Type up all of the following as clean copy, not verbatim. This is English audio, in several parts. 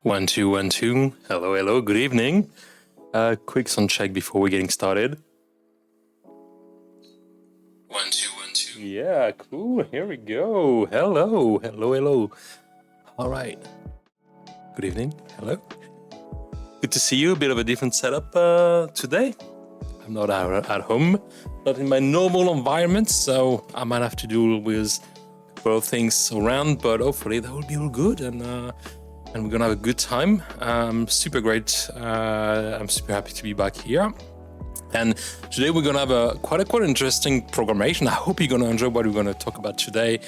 1, 2, 1, 2. Hello, hello, good evening. Quick sound check before we're getting started. 1, 2, 1, 2. Yeah, cool. Here we go. Hello, hello, hello. All right. Good evening. Hello. Good to see you. A bit of a different setup today. I'm not at home, not in my normal environment, so I might have to do with both things around, but hopefully that will be all good and we're gonna have a good time. Super great. I'm super happy to be back here. And today we're gonna have quite an interesting programmation. I hope you're gonna enjoy what we're gonna talk about today.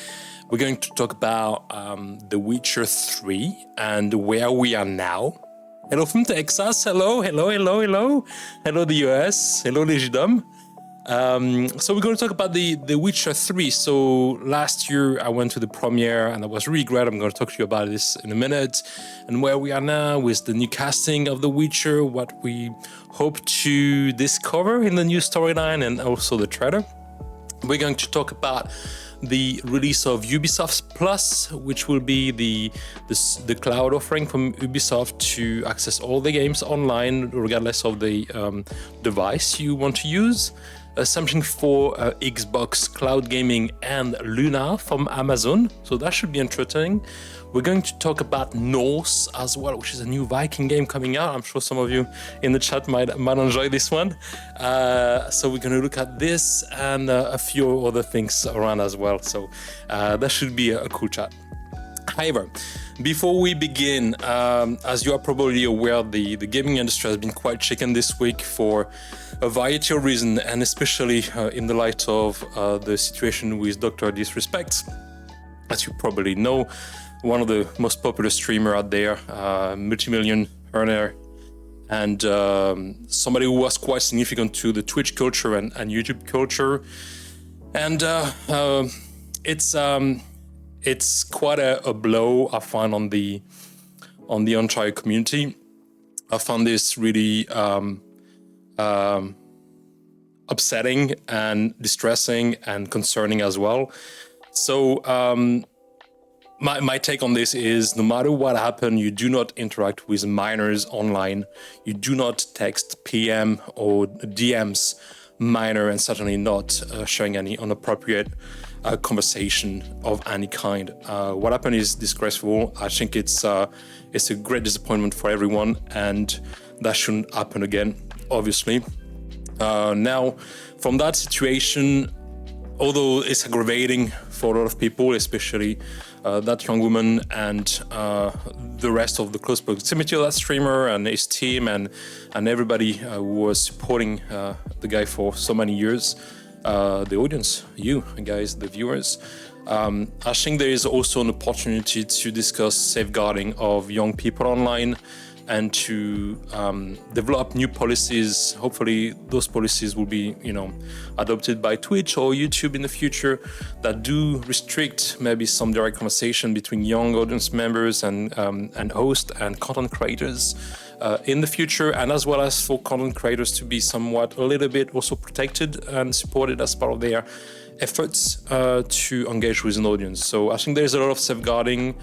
We're going to talk about The Witcher 3 and where we are now. Hello from Texas. Hello, hello, hello, hello. Hello the US. Hello Legidom. So we're going to talk about The Witcher 3. So last year I went to the premiere and that was really great. I'm going to talk to you about this in a minute. And where we are now with the new casting of The Witcher, what we hope to discover in the new storyline and also the trailer. We're going to talk about the release of Ubisoft Plus, which will be the cloud offering from Ubisoft to access all the games online, regardless of the device you want to use. something for Xbox Cloud Gaming and Luna from Amazon. So that should be interesting. We're going to talk about Norse as well, which is a new Viking game coming out. I'm sure some of you in the chat might enjoy this one. So we're going to look at this and a few other things around as well. So that should be a cool chat. However, before we begin, as you are probably aware, the gaming industry has been quite shaken this week for a variety of reasons, and especially in the light of the situation with Drdisrespect. As you probably know, one of the most popular streamer out there, multi-million earner, and somebody who was quite significant to the Twitch culture and YouTube culture. And it's quite a blow, I find, on the entire community. I found this really upsetting and distressing and concerning as well. So my take on this is, no matter what happened, you do not interact with minors online. You do not text PM or DMs minor, and certainly not sharing any inappropriate conversation of any kind. What happened is disgraceful. I think it's a great disappointment for everyone, and that shouldn't happen again, obviously. Now, from that situation, although it's aggravating for a lot of people, especially that young woman and the rest of the close proximity of that streamer and his team and everybody who was supporting the guy for so many years, the audience, you guys, the viewers, I think there is also an opportunity to discuss safeguarding of young people online and to develop new policies. Hopefully those policies will be, adopted by Twitch or YouTube in the future, that do restrict maybe some direct conversation between young audience members and hosts and content creators in the future, and as well as for content creators to be somewhat a little bit also protected and supported as part of their efforts to engage with an audience. So I think there's a lot of safeguarding.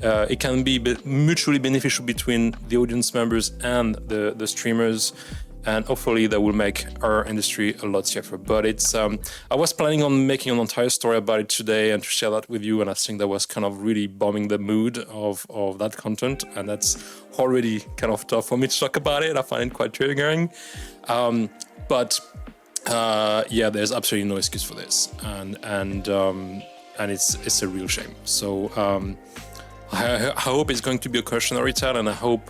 It can be mutually beneficial between the audience members and the streamers, and hopefully that will make our industry a lot safer. But it's I was planning on making an entire story about it today and to share that with you, and I think that was kind of really bombing the mood of that content, and that's already kind of tough for me to talk about it. I find it quite triggering. But there's absolutely no excuse for this, and it's a real shame. So I hope it's going to be a cautionary tale, and I hope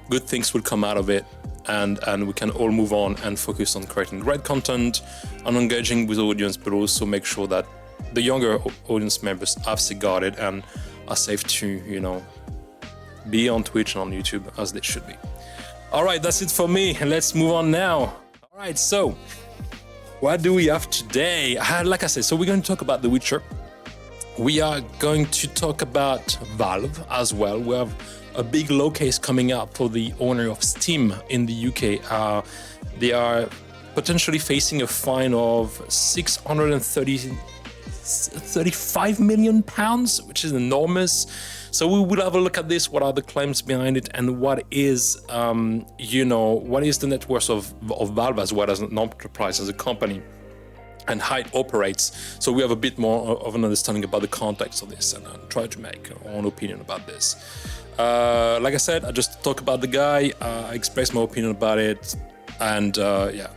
good things will come out of it, and we can all move on and focus on creating great content, on engaging with the audience, but also make sure that the younger audience members are safeguarded and are safe to, be on Twitch and on YouTube as they should be. All right, that's it for me. Let's move on now. All right, so what do we have today? Like I said, so we're going to talk about The Witcher. We are going to talk about Valve as well. We have a big low case coming up for the owner of Steam in the UK. They are potentially facing a fine of £635 million, which is enormous. So we will have a look at this. What are the claims behind it, and what is, what is the net worth of Valve as well as an enterprise, as a company, and how it operates. So we have a bit more of an understanding about the context of this, and I'll try to make our own opinion about this. Like I said, I just talk about the guy, I express my opinion about it, and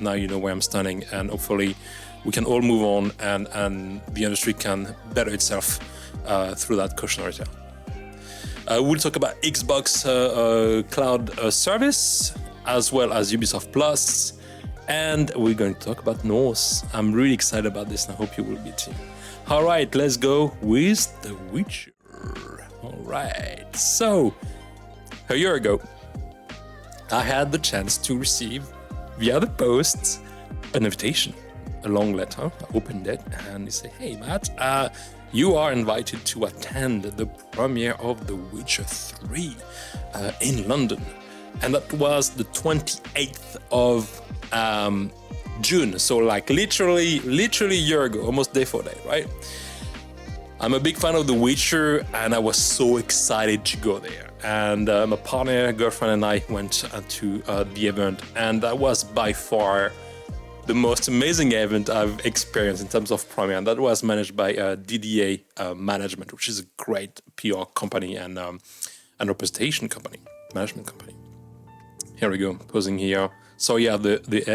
now you know where I'm standing, and hopefully we can all move on, and the industry can better itself through that cautionary tale. We'll talk about Xbox Cloud Service, as well as Ubisoft Plus, and we're going to talk about Norse. I'm really excited about this, and I hope you will be too. All right, let's go with The Witcher. All right, so a year ago, I had the chance to receive, via the post, an invitation, a long letter. I opened it, and they say, "Hey, Matt, you are invited to attend the premiere of The Witcher 3 in London." And that was the 28th of June. So like literally a year ago, almost day for day, right? I'm a big fan of The Witcher, and I was so excited to go there. And my partner, girlfriend, and I went to the event, and that was by far the most amazing event I've experienced in terms of premiere, and that was managed by DDA Management, which is a great PR company and representation company, management company. Here we go, posing here. So yeah,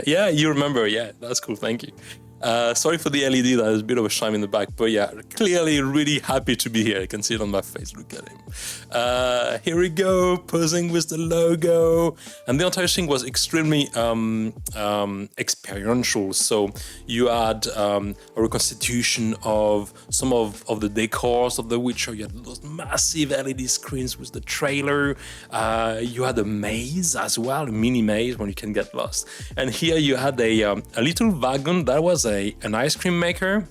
yeah, you remember, yeah, that's cool, thank you. Sorry for the LED, there's a bit of a shine in the back, but yeah, clearly really happy to be here. You can see it on my face, look at him. Here we go, posing with the logo. And the entire thing was extremely experiential. So you had a reconstitution of some of the decors of The Witcher. You had those massive LED screens with the trailer. You had a maze as well, a mini maze when you can get lost. And here you had a little wagon that was an ice cream maker,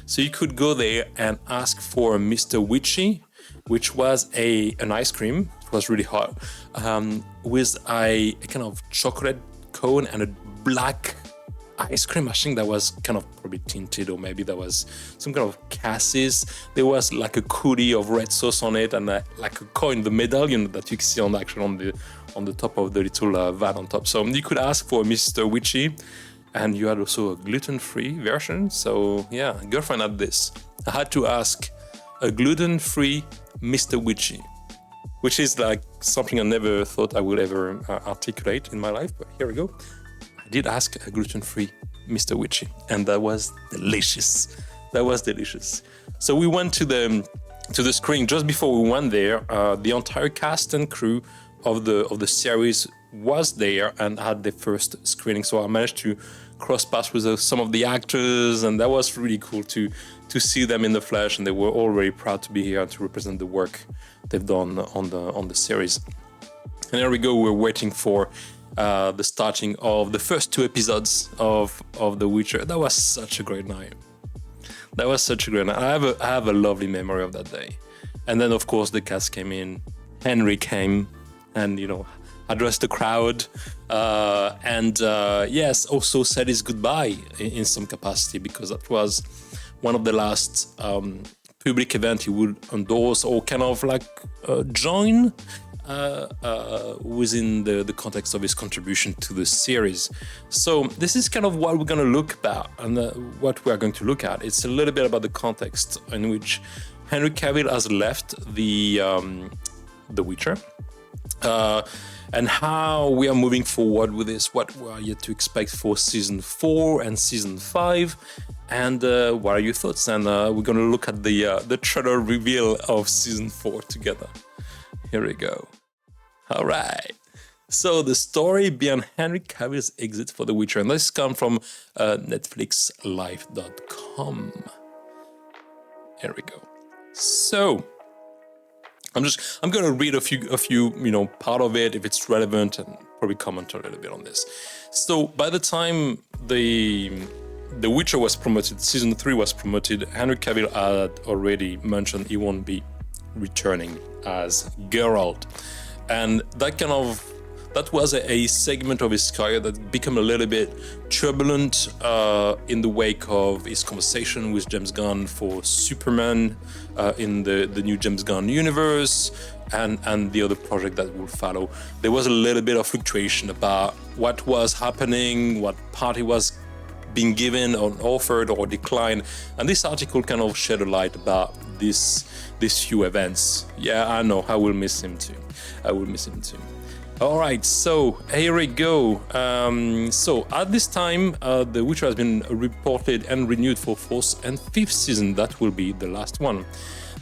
so you could go there and ask for Mr. Witchy, which was an ice cream. It was really hot, with a kind of chocolate cone and a black ice cream. I think that was kind of probably tinted, or maybe there was some kind of cassis. There was like a coolie of red sauce on it, and like a coin, the medallion that you can see on the top of the little van on top. So you could ask for Mr. Witchy. And you had also a gluten-free version. So yeah, girlfriend had this. I had to ask a gluten-free Mr. Witchy, which is like something I never thought I would ever articulate in my life. But here we go. I did ask a gluten-free Mr. Witchy, and that was delicious. That was delicious. So we went to the screen. Just before we went there, the entire cast and crew of the series was there and had the first screening. So I managed to cross paths with some of the actors, and that was really cool to see them in the flesh, and they were all very proud to be here and to represent the work they've done on the series. And there we go, we're waiting for the starting of the first 2 episodes of The Witcher. That was such a great night. That was such a great night. I have a lovely memory of that day. And then of course the cast came in. Henry came and, you know, addressed the crowd, and yes, also said his goodbye in some capacity, because that was one of the last public event he would endorse or kind of like join within the context of his contribution to the series. So this is kind of what we're going to look about, and what we are going to look at. It's a little bit about the context in which Henry Cavill has left the Witcher. And how we are moving forward with this, what we are yet to expect for Season 4 and Season 5, and what are your thoughts? And we're going to look at the trailer reveal of Season 4 together. Here we go. All right. So the story behind Henry Cavill's exit for The Witcher, and this comes from netflixlive.com. Here we go. So I'm going to read a few, you know, part of it if it's relevant, and probably comment a little bit on this. So by the time the Witcher was promoted, Season 3 was promoted, Henry Cavill had already mentioned he won't be returning as Geralt. And that was a segment of his career that became a little bit turbulent in the wake of his conversation with James Gunn for Superman in the new James Gunn universe, and the other project that will follow. There was a little bit of fluctuation about what was happening, what party was being given or offered or declined, and this article kind of shed a light about these few events. Yeah, I know, I will miss him too. All right, so here we go. So at this time, The Witcher has been reported and renewed for 4th and 5th season. That will be the last one.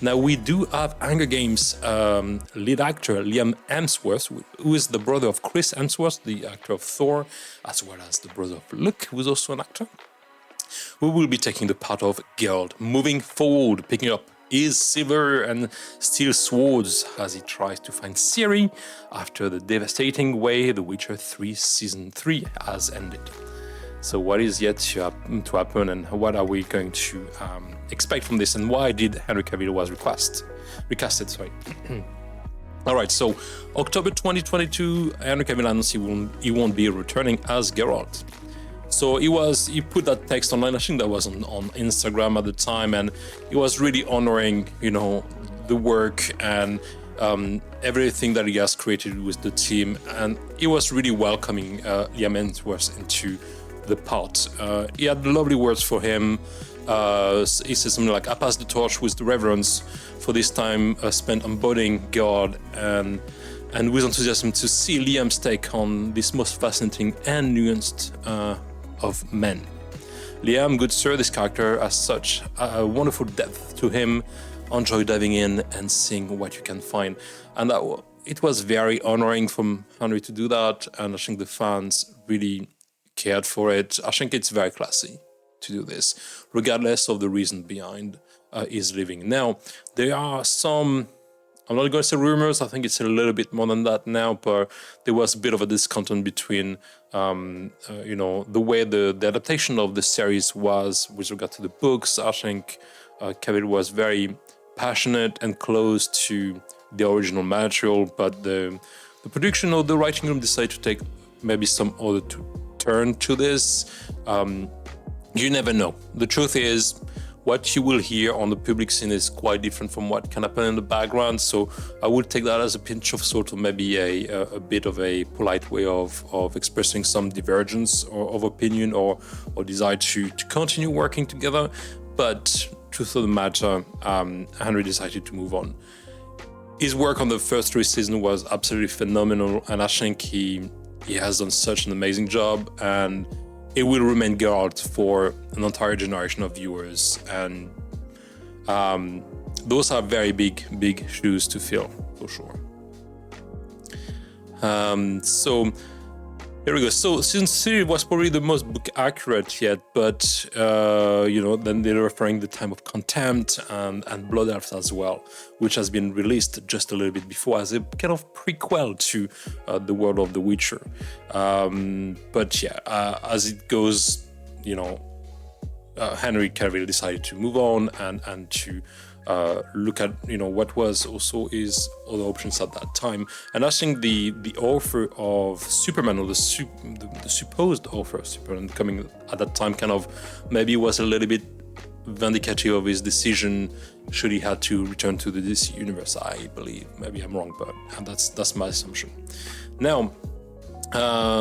Now we do have Hunger Games lead actor Liam Hemsworth, who is the brother of Chris Hemsworth, the actor of Thor, as well as the brother of Luke, who is also an actor, who will be taking the part of Geralt, moving forward, picking up his silver and steel swords as he tries to find Ciri after the devastating way The Witcher 3 Season 3 has ended. So what is yet to happen, and what are we going to expect from this, and why did Henry Cavill was recasted? All right, so October 2022, Henry Cavill announced he won't be returning as Geralt. So he put that text online. I think that was on Instagram at the time, and he was really honoring, you know, the work and everything that he has created with the team, and he was really welcoming Liam Hemsworth into the part. He had lovely words for him. He says something like, "I pass the torch with reverence for this time spent embodying God and with enthusiasm to see Liam's take on this most fascinating and nuanced of men. Liam, good sir, this character has such a wonderful depth to him. Enjoy diving in and seeing what you can find." And it was very honoring from Henry to do that, and I think the fans really cared for it. I think it's very classy to do this, regardless of the reason behind his leaving. Now, there are some, I'm not going to say rumors, I think it's a little bit more than that now, but there was a bit of a discontent between, the way the adaptation of the series was with regard to the books. I think Cavill was very passionate and close to the original material, but the production or the writing room decided to take maybe some other turn to this. You never know. The truth is, what you will hear on the public scene is quite different from what can happen in the background. So I would take that as a pinch of salt, or maybe a bit of a polite way of expressing some divergence of opinion or desire to continue working together. But truth of the matter, Henry decided to move on. His work on the first 3 seasons was absolutely phenomenal, and I think he has done such an amazing job, and it will remain Geralt for an entire generation of viewers. And those are very big shoes to fill, for sure. So here we go. So season 3 was probably the most book accurate yet, but then they're referring the Time of Contempt and Blood Elves as well, which has been released just a little bit before as a kind of prequel to the world of The Witcher. But yeah, as it goes, Henry Cavill decided to move on and to look at what was also his other options at that time. And I think the author of Superman, or the supposed author of Superman coming at that time, kind of maybe was a little bit vindicative of his decision should he had to return to the DC universe, I believe. Maybe I'm wrong, but that's my assumption. Now,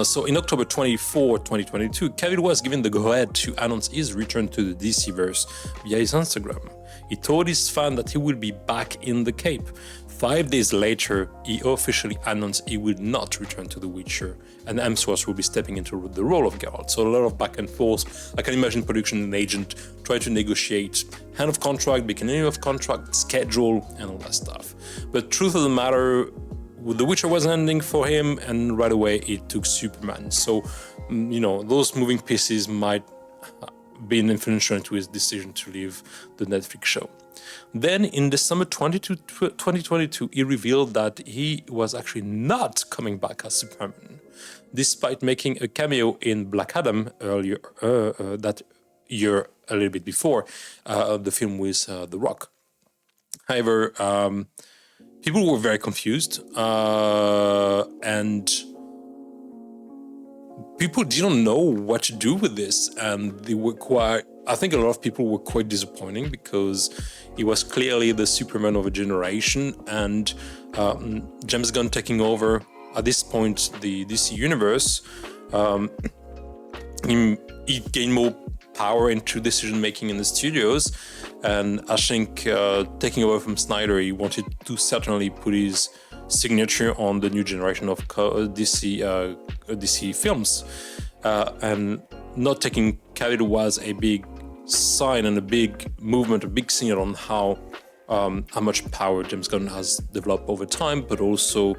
so in October 24, 2022, Cavill was given the go-ahead to announce his return to the DCverse via his Instagram. He told his fan that he will be back in the Cape. 5 days later, he officially announced he would not return to The Witcher, and Hemsworth will be stepping into the role of Geralt. So a lot of back and forth. I can imagine production and agent trying to negotiate end of contract, beginning of contract, schedule, and all that stuff. But truth of the matter, The Witcher was ending for him, and right away it took Superman. So, those moving pieces might be influential into his decision to leave the Netflix show. Then in December 2022, he revealed that he was actually not coming back as Superman, despite making a cameo in Black Adam earlier that year, a little bit before, the film with The Rock. However, people were very confused, and people didn't know what to do with this, and I think a lot of people were quite disappointing, because he was clearly the Superman of a generation, and James Gunn taking over at this point the DC universe, he gained more power into decision making in the studios. And I think taking over from Snyder, he wanted to certainly put his signature on the new generation of DC films. And not taking Cavill was a big sign and a big movement, a big signal on how much power James Gunn has developed over time, but also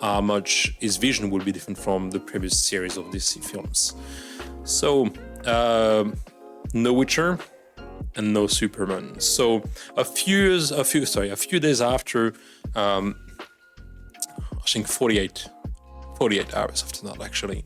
how much his vision will be different from the previous series of DC films. So, no Witcher and no Superman. So a few days after, I think 48 hours after that, actually,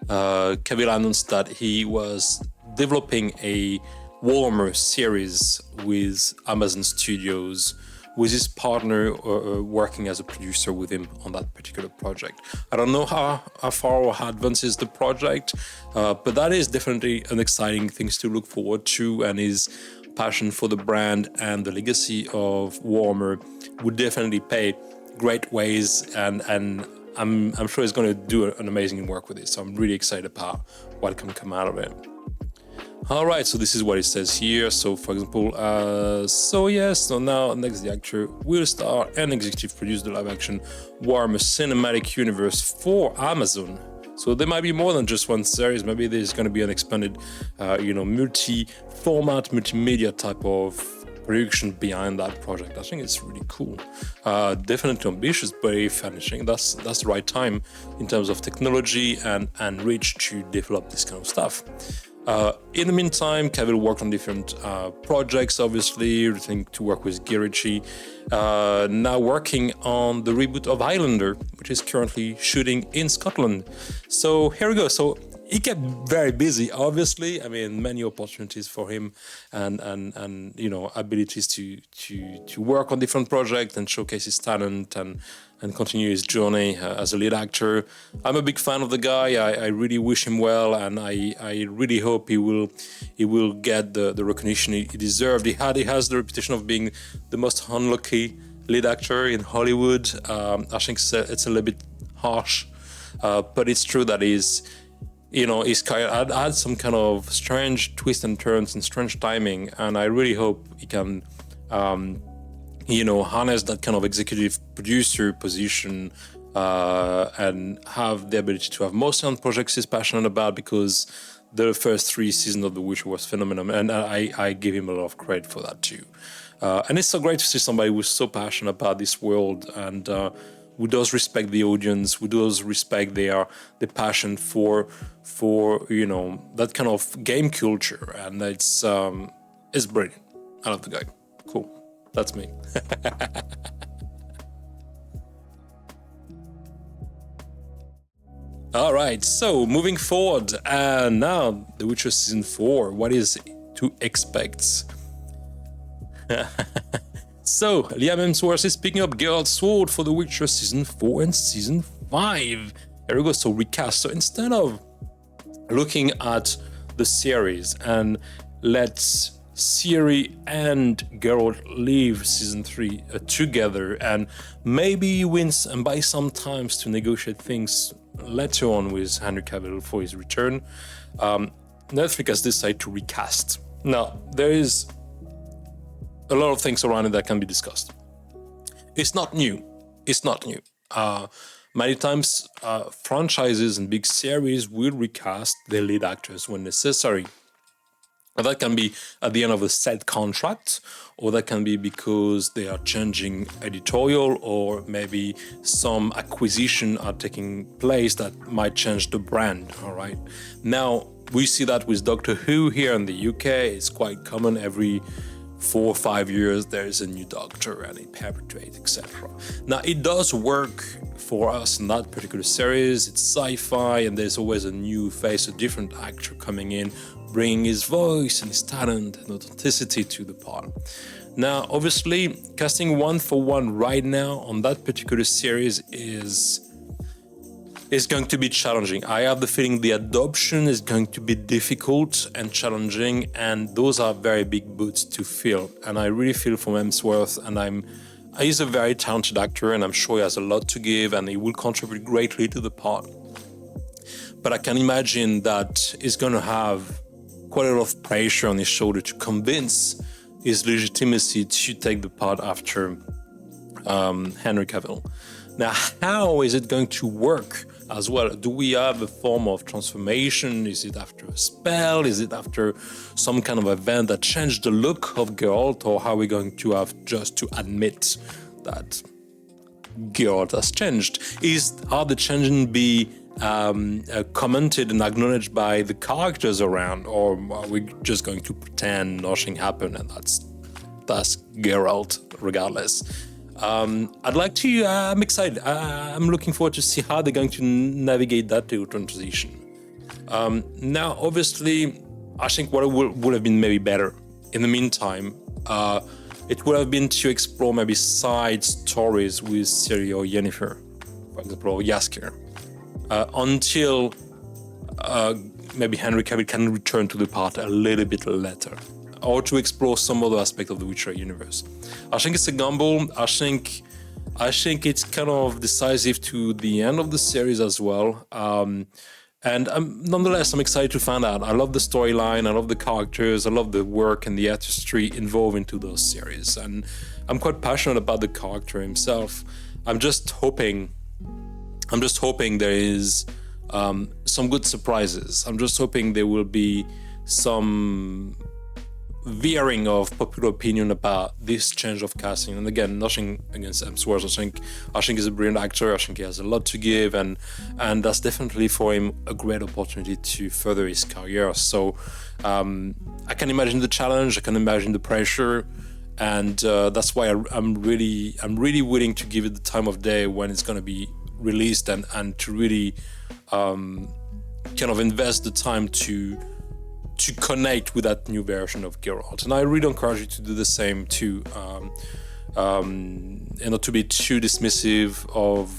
Cavill announced that he was developing a Warhammer series with Amazon Studios, with his partner working as a producer with him on that particular project. I don't know how far or how advanced is the project, but that is definitely an exciting thing to look forward to, and his passion for the brand and the legacy of Warhammer would definitely pay great ways, and I'm sure he's going to do an amazing work with it. So I'm really excited about what can come out of it. All right, so this is what it says here. So, for example, so now next the actor will star and executive produce the live-action Warhammer Cinematic Universe for Amazon. So there might be more than just one series. Maybe there's going to be an expanded, multi-format, multimedia type of production behind that project. I think it's really cool. Definitely ambitious, but if anything, that's the right time in terms of technology and reach to develop this kind of stuff. In the meantime, Cavill worked on different projects, obviously, everything to work with Guillemot. Now working on the reboot of Highlander, which is currently shooting in Scotland. So here we go. So he kept very busy, obviously. I mean, many opportunities for him and abilities to work on different projects and showcase his talent and continue his journey as a lead actor. I'm a big fan of the guy. I really wish him well, and I really hope he will get the recognition he deserved. He has the reputation of being the most unlucky lead actor in Hollywood. I think it's a little bit harsh, but it's true that his career had some kind of strange twists and turns and strange timing, and I really hope he can harness that kind of executive producer position and have the ability to have mostly on projects he's passionate about, because the first 3 seasons of The Witcher was phenomenal, and I give him a lot of credit for that too. And it's so great to see somebody who's so passionate about this world and who does respect the audience, who does respect their passion for that kind of game culture, and it's brilliant. I love the guy. Cool. That's me. All right, so moving forward, now The Witcher Season 4, what is to expect? So, Liam Hemsworth is picking up Geralt's sword for The Witcher Season 4 and Season 5. Here we go, so recast. So instead of looking at the series and let's Ciri and Geralt leave Season 3 together and maybe wins and buy some time to negotiate things later on with Henry Cavill for his return, Netflix has decided to recast. Now, there is a lot of things around it that can be discussed. It's not new. Many times, franchises and big series will recast their lead actors when necessary. That can be at the end of a set contract, or that can be because they are changing editorial, or maybe some acquisition are taking place that might change the brand, all right? Now, we see that with Doctor Who here in the UK. It's quite common. Every 4 or 5 years, there is a new Doctor and it perpetuates, etc. Now, it does work for us in that particular series. It's sci-fi, and there's always a new face, a different actor coming in, bringing his voice and his talent and authenticity to the part. Now, obviously, casting one for one right now on that particular series is going to be challenging. I have the feeling the adoption is going to be difficult and challenging, and those are very big boots to fill. And I really feel for Hemsworth, and he's a very talented actor, and I'm sure he has a lot to give, and he will contribute greatly to the part. But I can imagine that he's going to have quite a lot of pressure on his shoulder to convince his legitimacy to take the part after Henry Cavill. Now, how is it going to work as well? Do we have a form of transformation? Is it after a spell? Is it after some kind of event that changed the look of Geralt? Or how are we going to have just to admit that Geralt has changed? Are the changes be commented and acknowledged by the characters around, or are we just going to pretend nothing happened and that's Geralt regardless? I'm excited. I'm looking forward to see how they're going to navigate that transition. Now, obviously, I think what would have been maybe better in the meantime, it would have been to explore maybe side stories with Ciri or Yennefer, for example, or Jaskier. Until maybe Henry Cavill can return to the part a little bit later, or to explore some other aspect of the Witcher universe. I think it's a gamble. I think I think it's kind of decisive to the end of the series as well. And nonetheless, I'm excited to find out. I love the storyline, I love the characters, I love the work and the artistry involved into those series. And I'm quite passionate about the character himself. I'm just hoping there is some good surprises. I'm just hoping there will be some veering of popular opinion about this change of casting. And again, nothing against Hemsworth. I think he's a brilliant actor. I think he has a lot to give, and that's definitely for him a great opportunity to further his career. So I can imagine the challenge. I can imagine the pressure, and that's why I'm really willing to give it the time of day when it's going to be released, and to really kind of invest the time to connect with that new version of Geralt. And I really encourage you to do the same too, and not to be too dismissive of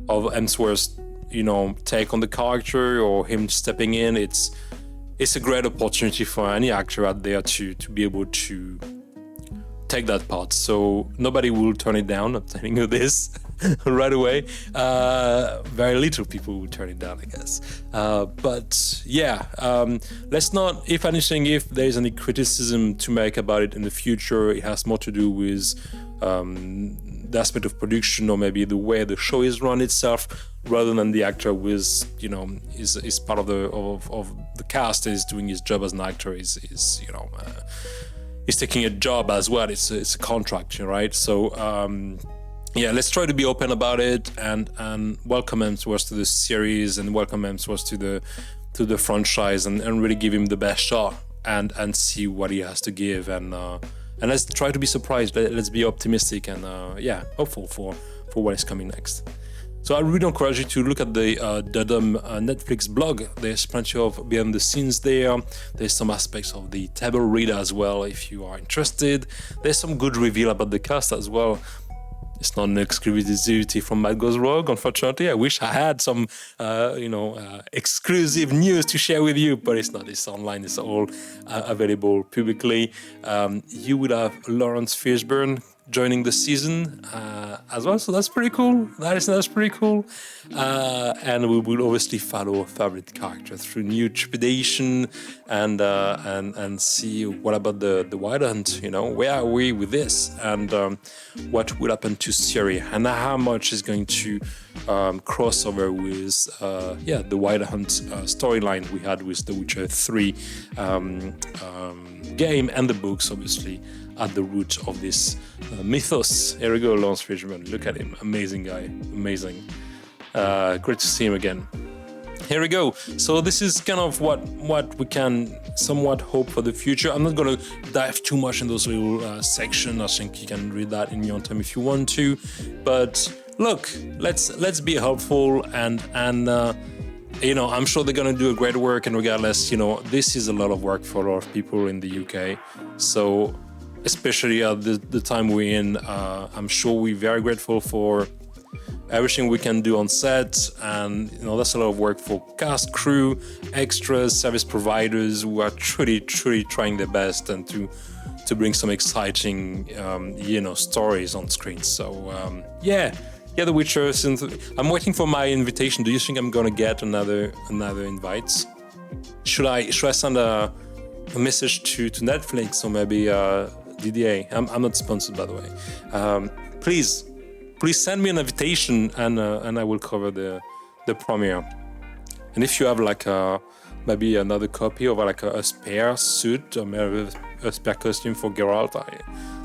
Hemsworth's, take on the character or him stepping in. It's a great opportunity for any actor out there to be able to take that part. So nobody will turn it down. I'm telling you this right away. Very little people will turn it down, I guess. But yeah, let's not, if anything, if there's any criticism to make about it in the future, it has more to do with the aspect of production, or maybe the way the show is run itself, rather than the actor who is, is part of the cast, is doing his job as an actor, is taking a job as well. It's a contract, right? So yeah, let's try to be open about it, and welcome Hemsworth to the series, and welcome Hemsworth to the franchise, and really give him the best shot, and see what he has to give, and let's try to be surprised. Let's be optimistic, and yeah, hopeful for what is coming next. So I really encourage you to look at the Netflix blog. There's plenty of behind the scenes there. There's some aspects of the table reader as well, if you are interested. There's some good reveal about the cast as well. It's not an exclusivity from MattGoesRogue, unfortunately. I wish I had some, exclusive news to share with you, but it's not. It's online. It's all available publicly. You would have Lawrence Fishburne joining the season as well, so that's pretty cool. That's pretty cool. And we will obviously follow a favorite character through new trepidation, and see what about the Wild Hunt. Where are we with this, and what will happen to Ciri, and how much is going to cross over with the Wild Hunt storyline we had with The Witcher 3 game, and the books, obviously, at the root of this mythos. Here we go, Lawrence Fishburne. Look at him. Amazing guy. Amazing. Great to see him again. Here we go. So this is kind of what we can somewhat hope for the future. I'm not going to dive too much in those little sections. I think you can read that in your own time if you want to. But look, let's be helpful, and I'm sure they're going to do a great work. And regardless, this is a lot of work for a lot of people in the UK. So especially at the time we're in, I'm sure we're very grateful for everything we can do on set, and that's a lot of work for cast, crew, extras, service providers who are truly trying their best, and to bring some exciting stories on screen. So yeah, The Witcher. I'm waiting for my invitation. Do you think I'm gonna get another invite? Should I send a message to Netflix, or maybe DDA? I'm not sponsored, by the way. Please send me an invitation, and I will cover the premiere. And if you have maybe another copy of a spare suit, or maybe a spare costume for Geralt,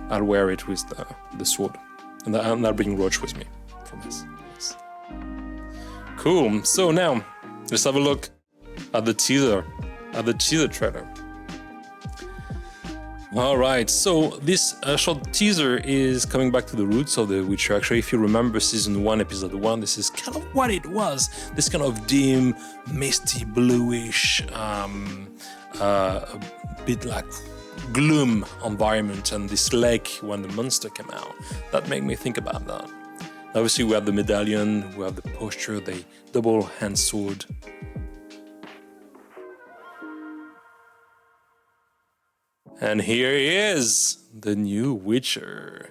I'll wear it with the sword, and I'll bring Roach with me. Promise. Yes. Cool. So now let's have a look at the teaser trailer. All right, so this short teaser is coming back to the roots of The Witcher. Actually, if you remember Season 1, Episode 1, this is kind of what it was. This kind of dim, misty, bluish, a bit like gloom environment, and this lake when the monster came out. That made me think about that. Obviously, we have the medallion, we have the posture, the double-hand sword. And here he is, the new Witcher.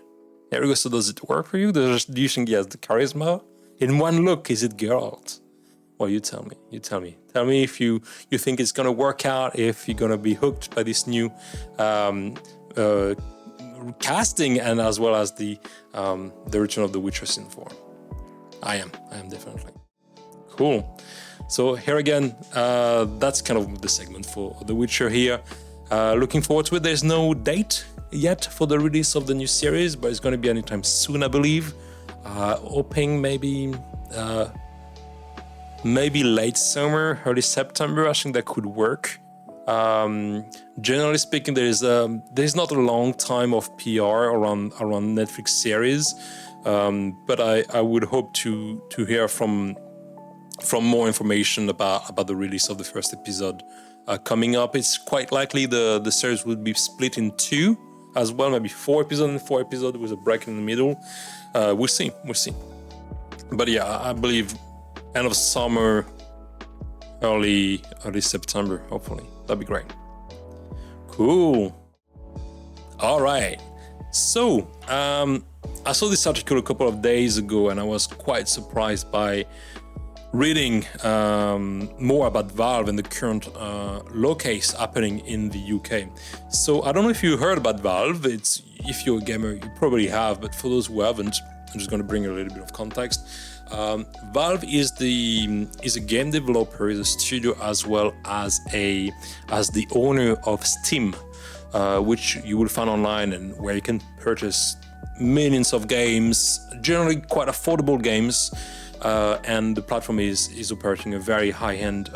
There we go. So does it work for you? Do you think he has the charisma? In one look, is it Geralt? Well, you tell me. You tell me. Tell me if you think it's gonna work out. If you're gonna be hooked by this new casting, and as well as the return of the Witcher Sin 4. I am definitely. Cool. So here again, that's kind of the segment for The Witcher here. Looking forward to it. There's no date yet for the release of the new series, but it's going to be anytime soon, I believe. Hoping maybe late summer, early September. I think that could work. Generally speaking, there's not a long time of PR around Netflix series, but I would hope to hear from more information about the release of the first episode coming up. It's quite likely the series would be split in two as well, maybe 4 episodes and 4 episodes with a break in the middle. We'll see. But yeah, I believe end of summer, early September, hopefully. That'd be great. Cool. All right. So I saw this article a couple of days ago, and I was quite surprised by reading more about Valve and the current law case happening in the UK. So I don't know if you heard about Valve. If you're a gamer, you probably have, but for those who haven't, I'm just going to bring a little bit of context. Valve is a game developer, is a studio, as well as the owner of Steam, which you will find online and where you can purchase millions of games, generally quite affordable games. And the platform is operating a very high-end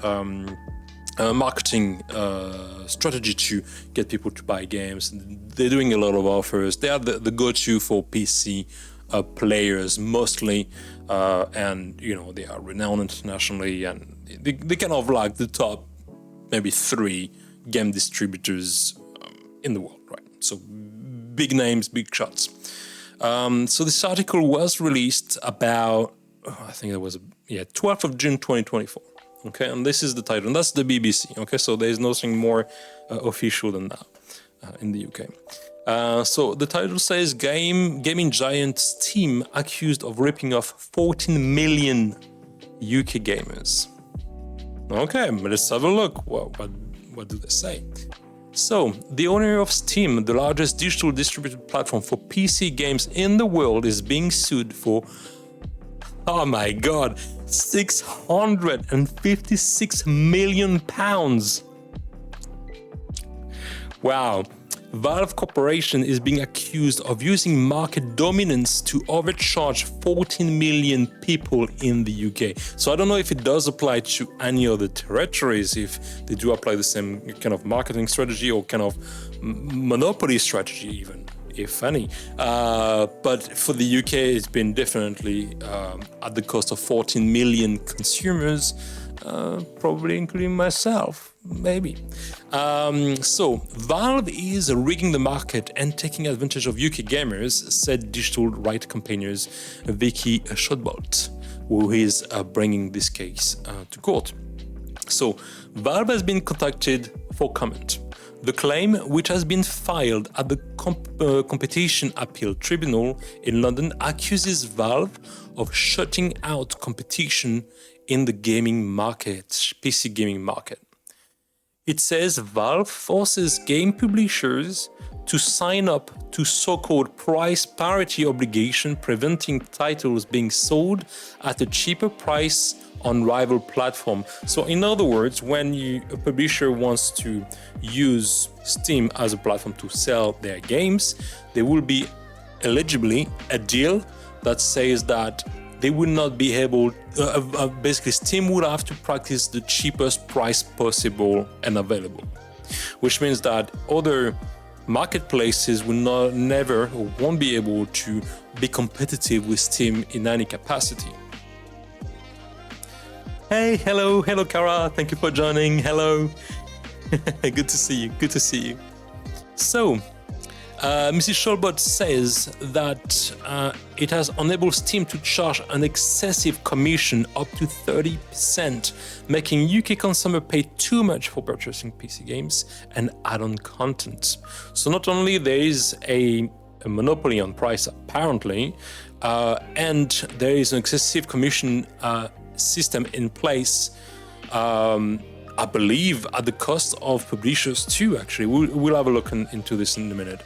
marketing strategy to get people to buy games. They're doing a lot of offers. They are the go-to for PC players mostly, and they are renowned internationally, and they kind of like the top maybe 3 game distributors in the world, right? So big names, big shots. So this article was released about, I think it was 12th of June 2024. Okay, and this is the title, and that's the BBC. Okay, so there's nothing more official than that in the UK. So the title says gaming giant Steam accused of ripping off 14 million UK gamers. Okay, let's have a look. What do they say? So, the owner of Steam, the largest digital distributed platform for PC games in the world, is being sued for, oh my god, £656 million. Wow. Valve Corporation is being accused of using market dominance to overcharge 14 million people in the UK. So I don't know if it does apply to any other territories, if they do apply the same kind of marketing strategy or kind of monopoly strategy even, if any. But for the UK, it's been definitely at the cost of 14 million consumers, probably including myself. Maybe. So, Valve is rigging the market and taking advantage of UK gamers, said digital rights campaigners Vicky Shotbolt, who is bringing this case to court. So, Valve has been contacted for comment. The claim, which has been filed at the Competition Appeal Tribunal in London, accuses Valve of shutting out competition in the gaming market, PC gaming market. It says Valve forces game publishers to sign up to so-called price parity obligation, preventing titles being sold at a cheaper price on rival platform. So in other words, when a publisher wants to use Steam as a platform to sell their games, there will be eligibly a deal that says that they would not be able, basically Steam would have to practice the cheapest price possible and available, which means that other marketplaces will never or won't be able to be competitive with Steam in any capacity. Hey, hello Kara, thank you for joining, hello. Good to see you. So, Mrs. Shotbolt says that it has enabled Steam to charge an excessive commission up to 30%, making UK consumers pay too much for purchasing PC games and add-on content. So not only there is a a monopoly on price, apparently, and there is an excessive commission system in place, I believe, at the cost of publishers too, actually. We'll have a look into this in a minute.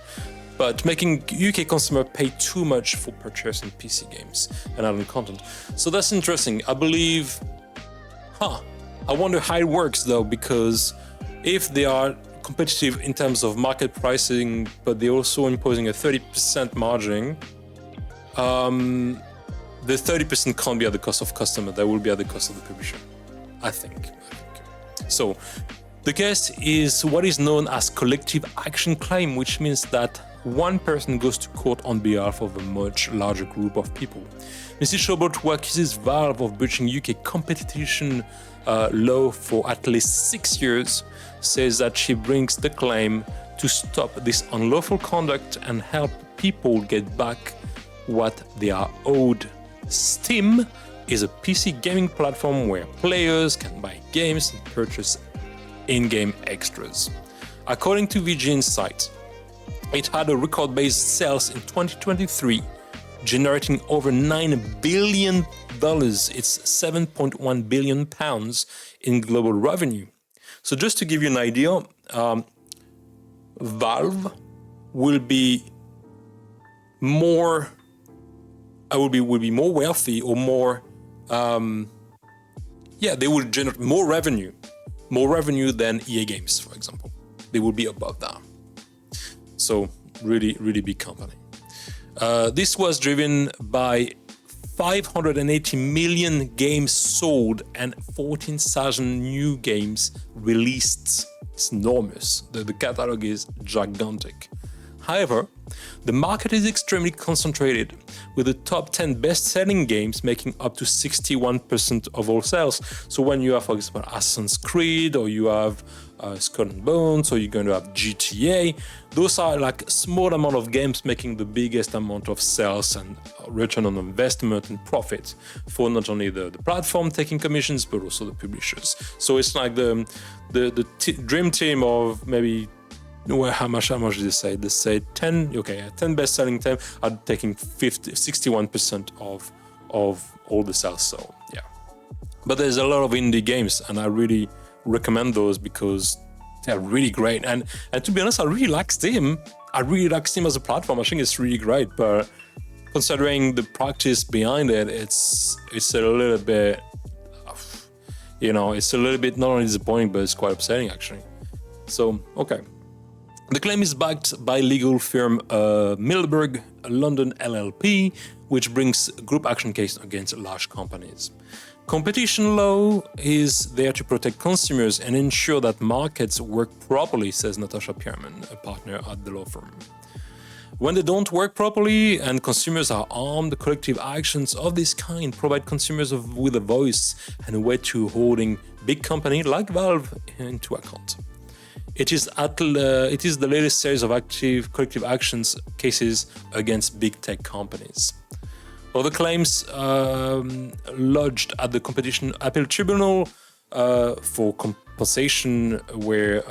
But making UK consumer pay too much for purchasing PC games and add-on content. So that's interesting. I believe, I wonder how it works though, because if they are competitive in terms of market pricing, but they're also imposing a 30% margin, the 30% can't be at the cost of customer, that will be at the cost of the publisher, I think. So the case is what is known as collective action claim, which means that one person goes to court on behalf of a much larger group of people. Mrs. Showboat, who accuses Valve of breaching UK competition law for at least 6 years, says that she brings the claim to stop this unlawful conduct and help people get back what they are owed. Steam is a PC gaming platform where players can buy games and purchase in-game extras. According to VG Insight, it had a record-based sales in 2023, generating over $9 billion. It's 7.1 billion pounds in global revenue. So just to give you an idea, Valve will be more wealthy, or more, they will generate more revenue than EA Games, for example. They will be above that. So really, really big company. This was driven by 580 million games sold and 14,000 new games released. It's enormous. The catalog is gigantic. However, the market is extremely concentrated, with the top 10 best-selling games making up to 61% of all sales. So when you have, for example, Assassin's Creed, or you have Skull and Bones, or you're going to have GTA, those are like a small amount of games making the biggest amount of sales and return on investment and profit for not only the platform taking commissions, but also the publishers. So it's like the dream team of maybe, how much did they say? They say 10, 10 best-selling 10 are taking 61% of all the sales, so yeah. But there's a lot of indie games, and I really recommend those because they're really great. And to be honest, I really like Steam. I really like Steam as a platform. I think it's really great, but considering the practice behind it, it's a little bit, it's a little bit not only disappointing, but it's quite upsetting actually. So, okay. The claim is backed by legal firm Milberg London LLP, which brings group action case against large companies. Competition law is there to protect consumers and ensure that markets work properly, says Natasha Pierman, a partner at the law firm. When they don't work properly and consumers are harmed, collective actions of this kind provide consumers with a voice and a way to holding big company like Valve into account. It is the latest series of active collective actions cases against big tech companies. Other claims lodged at the Competition Appeal Tribunal for compensation were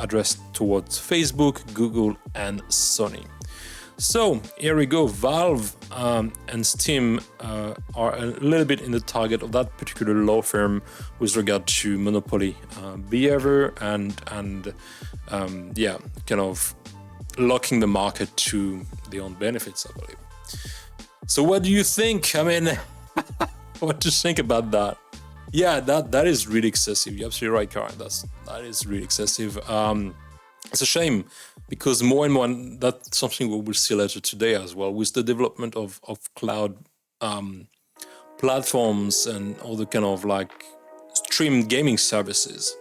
addressed towards Facebook, Google, and Sony. So here we go. Valve and Steam are a little bit in the target of that particular law firm with regard to monopoly behavior and kind of locking the market to their own benefits, I believe. So what do you think? I mean, what do you think about that? Yeah, that is really excessive. You're absolutely right, Karen. That is really excessive. It's a shame because more and more, and that's something we will see later today as well, with the development of cloud platforms and all the kind of like streamed gaming services,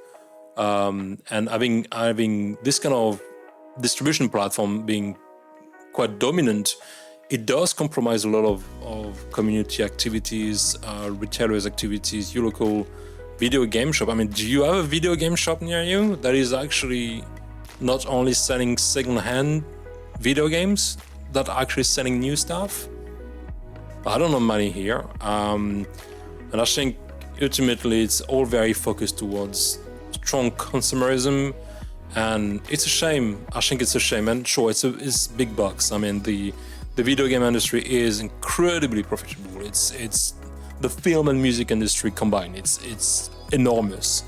and having this kind of distribution platform being quite dominant. It does compromise a lot of community activities, retailers' activities, your local video game shop. I mean, do you have a video game shop near you that is actually not only selling second-hand video games, that are actually selling new stuff? I don't know money here. And I think ultimately it's all very focused towards strong consumerism And it's a shame. I think it's a shame. And sure, it's big bucks. I mean, the video game industry is incredibly profitable. It's the film and music industry combined. It's enormous.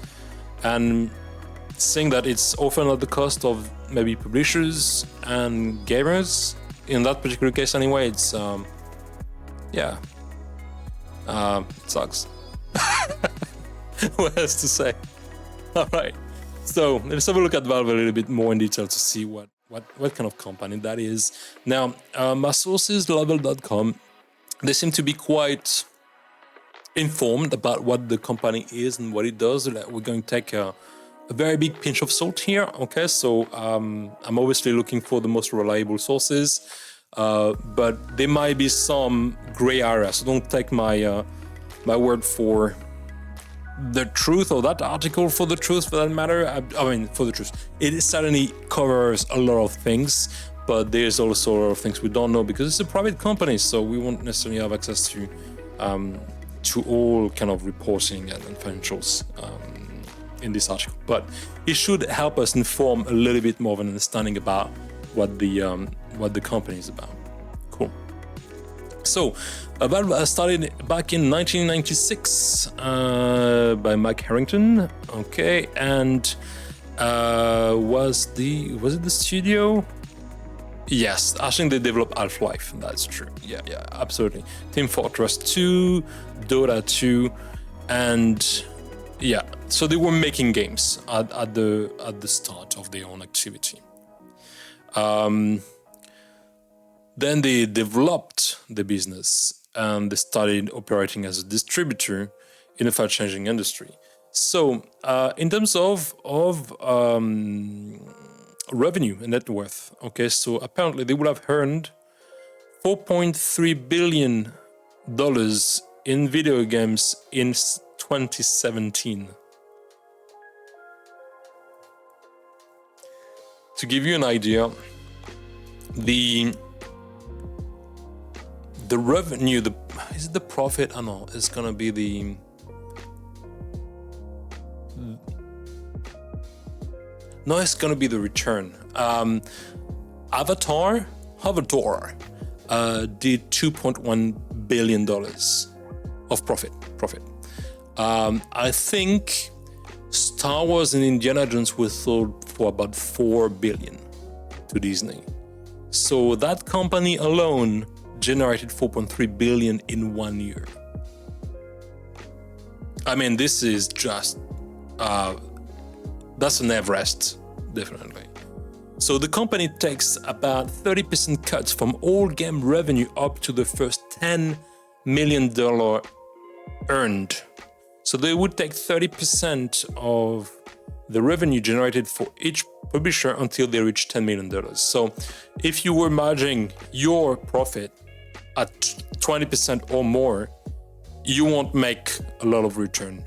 And seeing that it's often at the cost of maybe publishers and gamers, in that particular case anyway, it's it sucks. What else to say? All right, so let's have a look at Valve a little bit more in detail to see what kind of company that is. Now, my sources, level.com, they seem to be quite informed about what the company is and what it does. We're going to take a very big pinch of salt here. Okay, so I'm obviously looking for the most reliable sources, but there might be some gray areas. So don't take my my word for the truth, or that article for the truth, for that matter. I mean, for the truth, it certainly covers a lot of things, but there's also a lot of things we don't know because it's a private company, so we won't necessarily have access to all kind of reporting and financials in this article. But it should help us inform a little bit more of an understanding about what the company is about. Cool. So, Valve started back in 1996 by Mike Harrington. Okay, and was it the studio? Yes, I think they developed Half-Life. That's true. Yeah, absolutely. Team Fortress 2, Dota 2, and yeah. So they were making games at the start of their own activity. Then they developed the business and they started operating as a distributor in a fast-changing industry. So, in terms of revenue and net worth, okay, so apparently they would have earned $4.3 billion in video games in 2017. To give you an idea, the revenue, is it the profit? I know it's gonna be the it's gonna be the return. Avatar did $2.1 billion of profit. I think Star Wars and Indiana Jones were sold for about $4 billion to Disney. So that company alone generated $4.3 billion in 1 year. I mean, this is just that's an Everest, definitely. So the company takes about 30% cuts from all game revenue up to the first $10 million earned. So they would take 30% of the revenue generated for each publisher until they reach $10 million. So if you were marging your profit at 20% or more, you won't make a lot of return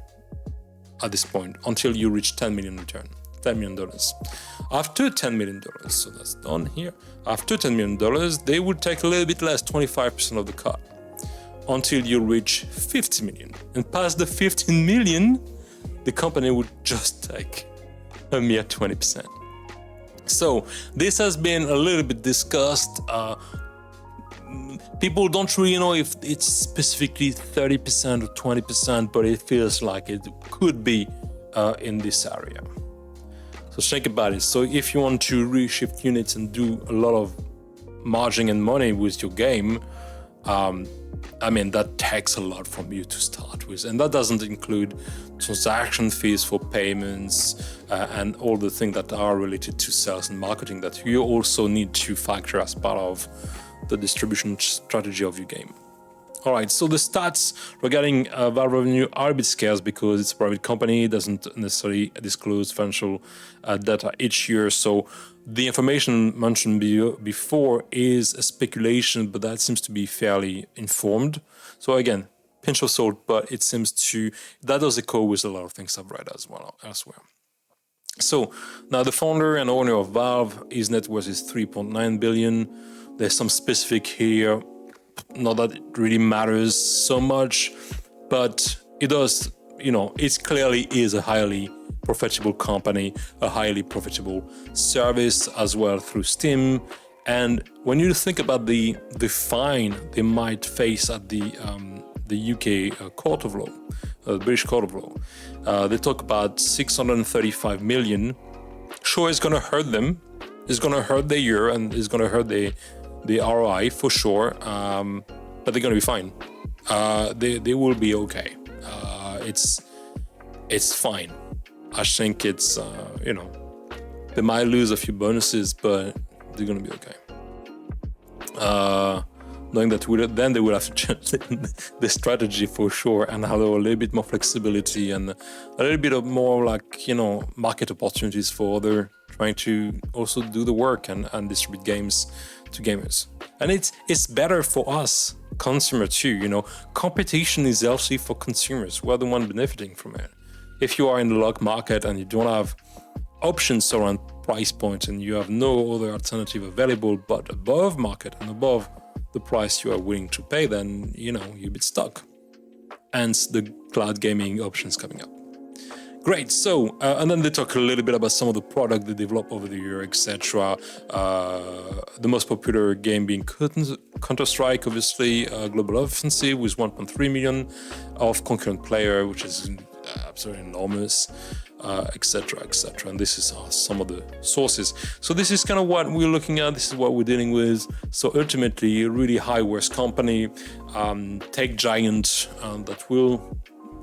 at this point until you reach $10 million. After $10 million, so that's done here. After $10 million, they would take a little bit less, 25% of the cut, until you reach 50 million. And past the 15 million, the company would just take a mere 20%. So this has been a little bit discussed. People don't really know if it's specifically 30% or 20%, but it feels like it could be in this area. So think about it. So if you want to reshift units and do a lot of margin and money with your game, I mean, that takes a lot from you to start with. And that doesn't include transaction fees for payments and all the things that are related to sales and marketing that you also need to factor as part of the distribution strategy of your game. All right, so the stats regarding Valve revenue are a bit scarce because it's a private company, doesn't necessarily disclose financial data each year. So the information mentioned before is a speculation, but that seems to be fairly informed. So again, pinch of salt, but it seems that does echo with a lot of things I've read as well elsewhere. So now the founder and owner of Valve, his net worth is $3.9 billion. There's some specific here. Not that it really matters so much, but it does it clearly is a highly profitable company, a highly profitable service as well through Steam. And when you think about the fine they might face at the UK Court of Law, the British Court of Law, they talk about 635 million. Sure, it's going to hurt them. It's going to hurt their year and it's going to hurt the ROI for sure. But they're going to be fine. They will be okay. It's fine. I think it's they might lose a few bonuses, but they're going to be okay. Knowing that then they will have to change the strategy for sure and have a little bit more flexibility and a little bit of more market opportunities for other trying to also do the work and distribute games to gamers. And it's better for us consumer too. Competition is healthy for consumers. We're the one benefiting from it. If you are in the lock market and you don't have options around price point and you have no other alternative available but above market and above the price you are willing to pay, then you're a bit stuck. Hence the cloud gaming options coming up. Great. So and then they talk a little bit about some of the product they develop over the year, etc. The most popular game being Counter-Strike, obviously, Global Offensive with 1.3 million of concurrent player, which is absolutely enormous, etc., etc. And this is some of the sources. So this is kind of what we're looking at. This is what we're dealing with. So ultimately, a really high-worth company, tech giant that will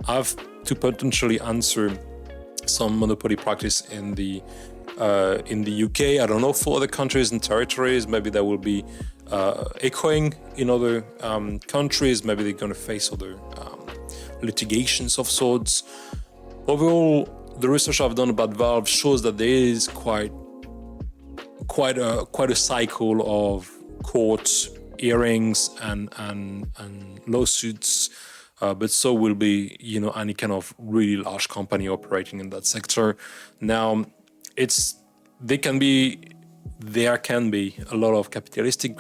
have to potentially answer some monopoly practice in the UK. I don't know for other countries and territories. Maybe that will be echoing in other countries. Maybe they're going to face other litigations of sorts. Overall, the research I've done about Valve shows that there is quite a cycle of court hearings and lawsuits. But so will be, any kind of really large company operating in that sector. Now, there can be a lot of capitalistic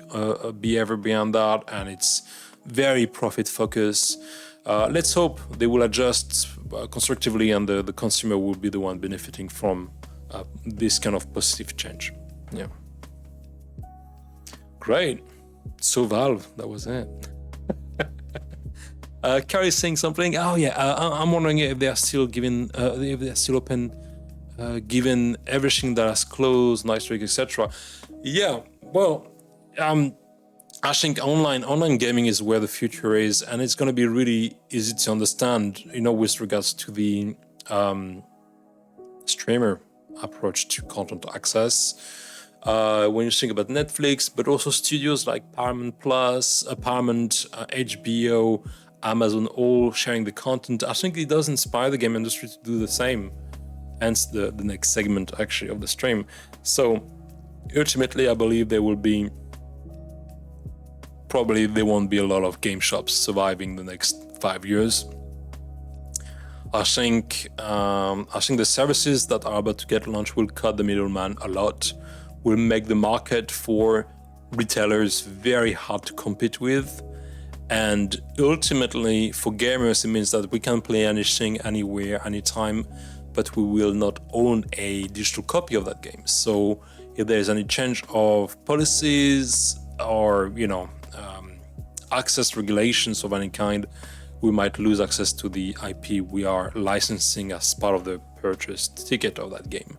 behavior beyond that, and it's very profit focused. Let's hope they will adjust constructively, and the consumer will be the one benefiting from this kind of positive change. Yeah. Great. So Valve, that was it. Carrie's saying something. Oh yeah, I'm wondering if they are still open, given everything that has closed, nice trick, etc. Yeah, well, I think online gaming is where the future is, and it's going to be really easy to understand, with regards to the streamer approach to content access. When you think about Netflix, but also studios like Paramount Plus, HBO, Amazon, all sharing the content, I think it does inspire the game industry to do the same. Hence the next segment actually of the stream. So ultimately, I believe there won't be a lot of game shops surviving the next 5 years. I think the services that are about to get launched will cut the middleman a lot, will make the market for retailers very hard to compete with. And ultimately, for gamers, it means that we can play anything, anywhere, anytime, but we will not own a digital copy of that game. So if there's any change of policies or, access regulations of any kind, we might lose access to the IP we are licensing as part of the purchased ticket of that game.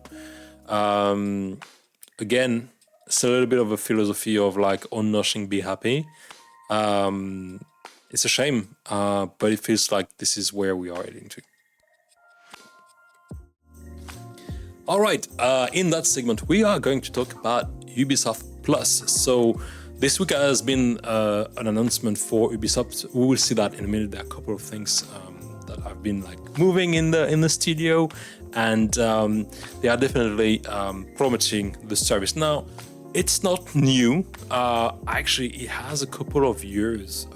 Again, it's a little bit of a philosophy of own nothing, be happy. It's a shame, but it feels like this is where we are heading to. All right, in that segment, we are going to talk about Ubisoft Plus. So this week has been an announcement for Ubisoft. We will see that in a minute. There are a couple of things that have been moving in the studio, and they are definitely promoting the service. Now, it's not new. Actually, it has a couple of years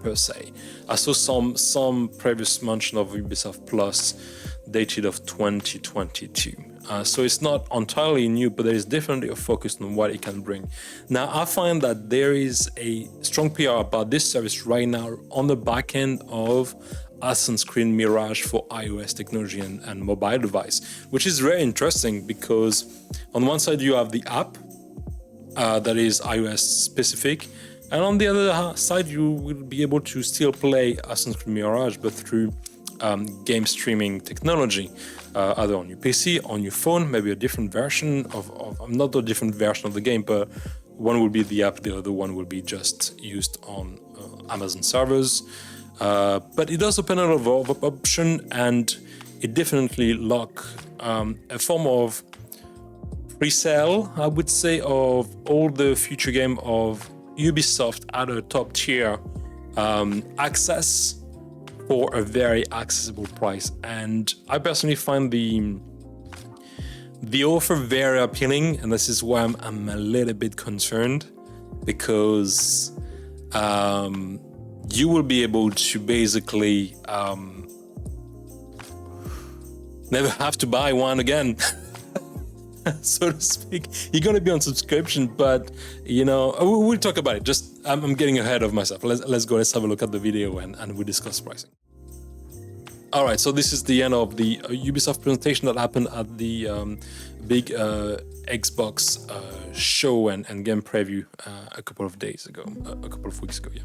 per se. I saw some previous mention of Ubisoft Plus dated of 2022. So it's not entirely new, but there is definitely a focus on what it can bring. Now, I find that there is a strong PR about this service right now on the back end of Assassin's Creed Mirage for iOS technology and mobile device, which is very interesting because on one side you have the app that is iOS specific, and on the other side you will be able to still play Assassin's Creed Mirage, but through game streaming technology, either on your PC, on your phone, maybe a different version of not a different version of the game, but one will be the app, the other one will be just used on Amazon servers. But it does open a lot of option, and it definitely lock a form of pre-sale, I would say, of all the future game of Ubisoft at a top tier access for a very accessible price. And I personally find the offer very appealing, and this is why I'm a little bit concerned, because you will be able to basically never have to buy one again, so to speak. You're gonna be on subscription, but you know, we'll talk about it. Just I'm getting ahead of myself. Let's go. Let's have a look at the video and we discuss pricing. All right, so this is the end of the Ubisoft presentation that happened at the big Xbox show and game preview a couple of weeks ago. Yeah.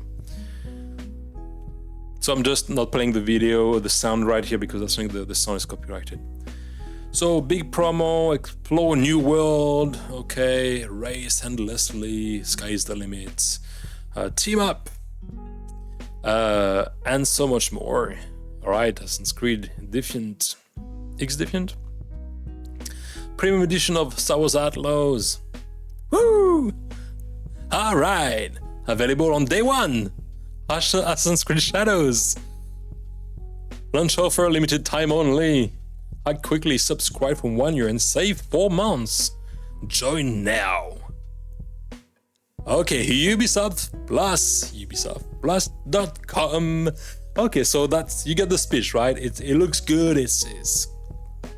So I'm just not playing the video, the sound right here, because I think the sound is copyrighted. So big promo, explore new world, okay, race endlessly, sky's the limit, team up, and so much more. All right, Assassin's Creed Defiant, X-Defiant, premium edition of Star Wars Outlaws. Woo! All right, available on day one. Assassin's Creed Shadows. Launch offer, limited time only. Act quickly, subscribe for 1 year and save 4 months. Join now. Okay, Ubisoft Plus, ubisoftplus.com. Okay, so that's, you get the speech, right? It looks good, it's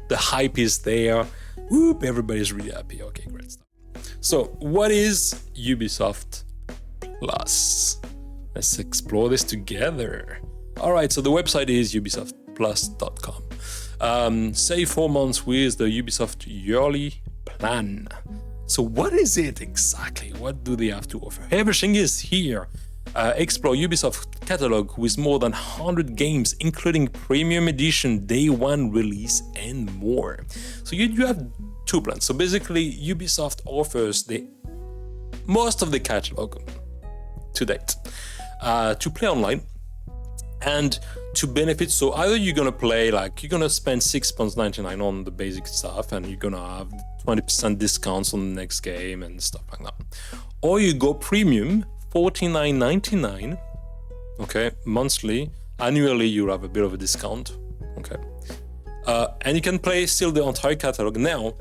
the hype is there. Whoop, everybody's really happy. Okay, great stuff. So what is Ubisoft Plus? Let's explore this together. All right, so the website is ubisoftplus.com. Save 4 months with the Ubisoft yearly plan. So what is it exactly? What do they have to offer? Everything is here. Explore Ubisoft catalog with more than 100 games, including premium edition, day one release, and more. So you have 2 plans. So basically, Ubisoft offers most of the catalog to date to play online and to benefit. So either you're gonna play, like, you're gonna spend £6.99 on the basic stuff, and you're gonna have 20% discounts on the next game and stuff like that, or you go premium, $49.99, okay, monthly. Annually you have a bit of a discount, okay, and you can play still the entire catalog. Now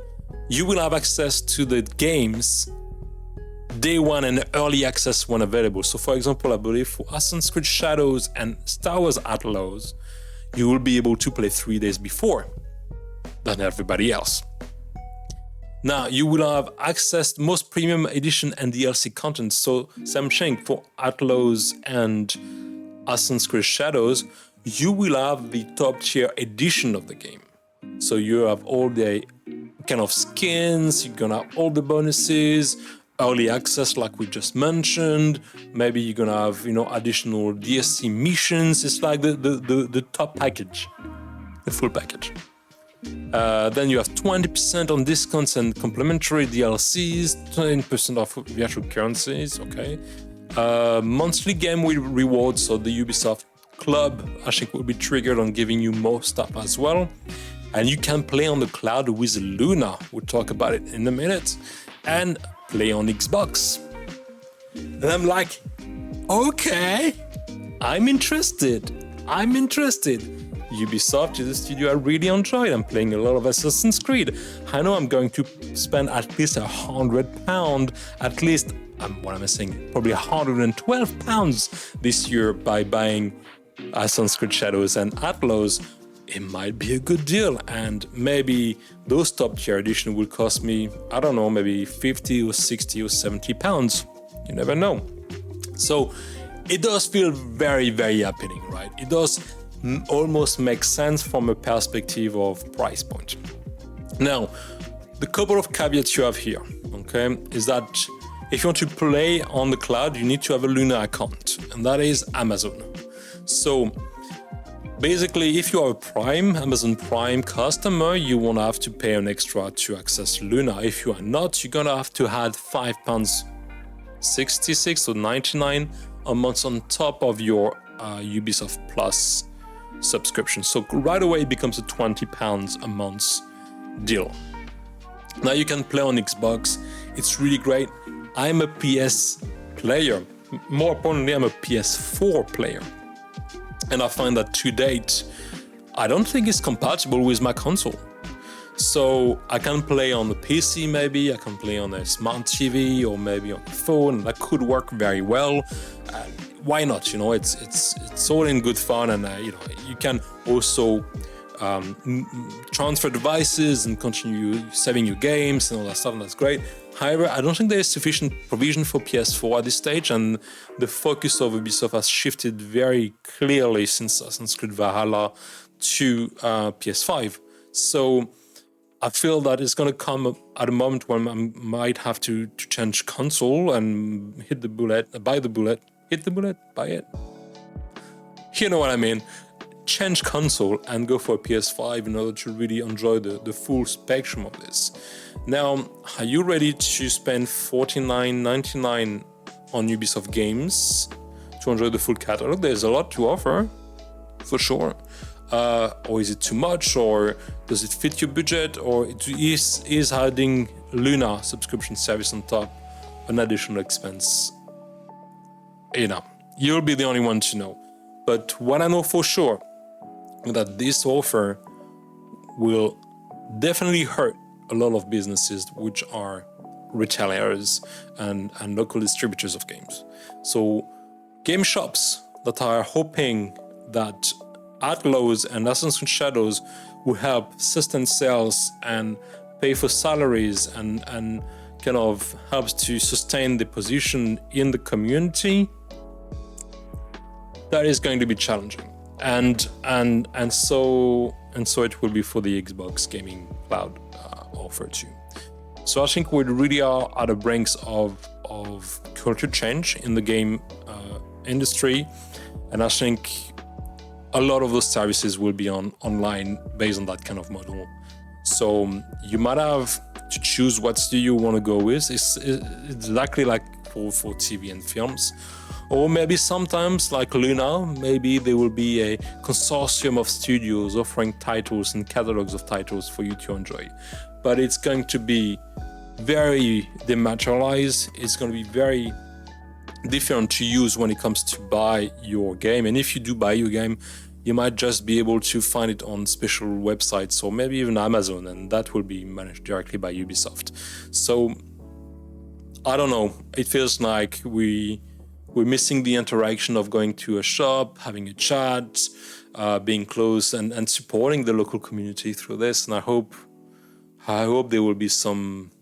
you will have access to the games day one and early access when available. So for example, I believe for Assassin's Creed Shadows and Star Wars Outlaws, you will be able to play 3 days before than everybody else. Now, you will have access to most premium edition and DLC content. So, same thing for Outlaws and Assassin's Creed Shadows, you will have the top tier edition of the game. So you have all the kind of skins, you're gonna have all the bonuses, early access like we just mentioned, maybe you're gonna have, you know, additional DLC missions. It's like the top package, the full package. Then you have 20% on discounts and complimentary DLCs, 20% off virtual currencies, okay. Monthly game rewards, so the Ubisoft Club, I think, will be triggered on giving you more stuff as well. And you can play on the cloud with Luna, we'll talk about it in a minute, and play on Xbox. And I'm like, okay, I'm interested. Ubisoft is a studio I really enjoyed. I'm playing a lot of Assassin's Creed. I know I'm going to spend at least £100, at least, what am I saying? Probably £112 this year by buying Assassin's Creed Shadows and Outlaws. it might be a good deal, and maybe those top tier edition will cost me, I don't know, maybe 50 or 60 or 70 pounds. You never know. So it does feel very, very appealing, right? It does almost make sense from a perspective of price point. Now, the couple of caveats you have here, okay, is that if you want to play on the cloud, you need to have a Luna account, and that is Amazon. So basically, if you are a Amazon Prime customer, you won't have to pay an extra to access Luna. If you are not, you're gonna have to add £5.66 or 99 a month on top of your Ubisoft Plus subscription. So right away it becomes a £20 a month deal. Now you can play on Xbox. It's really great. I'm a PS player. More importantly, I'm a PS4 player. And I find that to date, I don't think it's compatible with my console. So I can play on the PC maybe, I can play on a smart TV or maybe on the phone. That could work very well. Why not? You know, it's all in good fun, and you know, you can also transfer devices and continue saving your games and all that stuff, and that's great. However, I don't think there is sufficient provision for PS4 at this stage, and the focus of Ubisoft has shifted very clearly since Assassin's Creed Valhalla to PS5. So I feel that it's going to come at a moment when I might have to change console and hit the bullet, buy the bullet, hit the bullet, buy it. You know what I mean? Change console and go for a PS5 in order to really enjoy the full spectrum of this. Now, are you ready to spend $49.99 on Ubisoft games to enjoy the full catalog? There's a lot to offer, for sure. Or is it too much, or does it fit your budget, or is adding Luna subscription service on top an additional expense? You know, you'll be the only one to know. But what I know for sure is that this offer will definitely hurt a lot of businesses which are retailers and local distributors of games. So game shops that are hoping that Outlaws and Assassin's Creed Shadows will help sustain sales and pay for salaries and kind of helps to sustain the position in the community, that is going to be challenging. And so it will be for the Xbox Gaming Cloud offer too. So I think we really are at the brinks of culture change in the game industry, and I think a lot of those services will be online based on that kind of model. So you might have to choose what studio you want to go with. It's exactly like for TV and films. Or maybe sometimes, like Luna, maybe there will be a consortium of studios offering titles and catalogs of titles for you to enjoy. But it's going to be very dematerialized. It's going to be very different to use when it comes to buy your game. And if you do buy your game, you might just be able to find it on special websites or maybe even Amazon, and that will be managed directly by Ubisoft. So I don't know. It feels like we're missing the interaction of going to a shop, having a chat, being close and supporting the local community through this. And I hope there will be some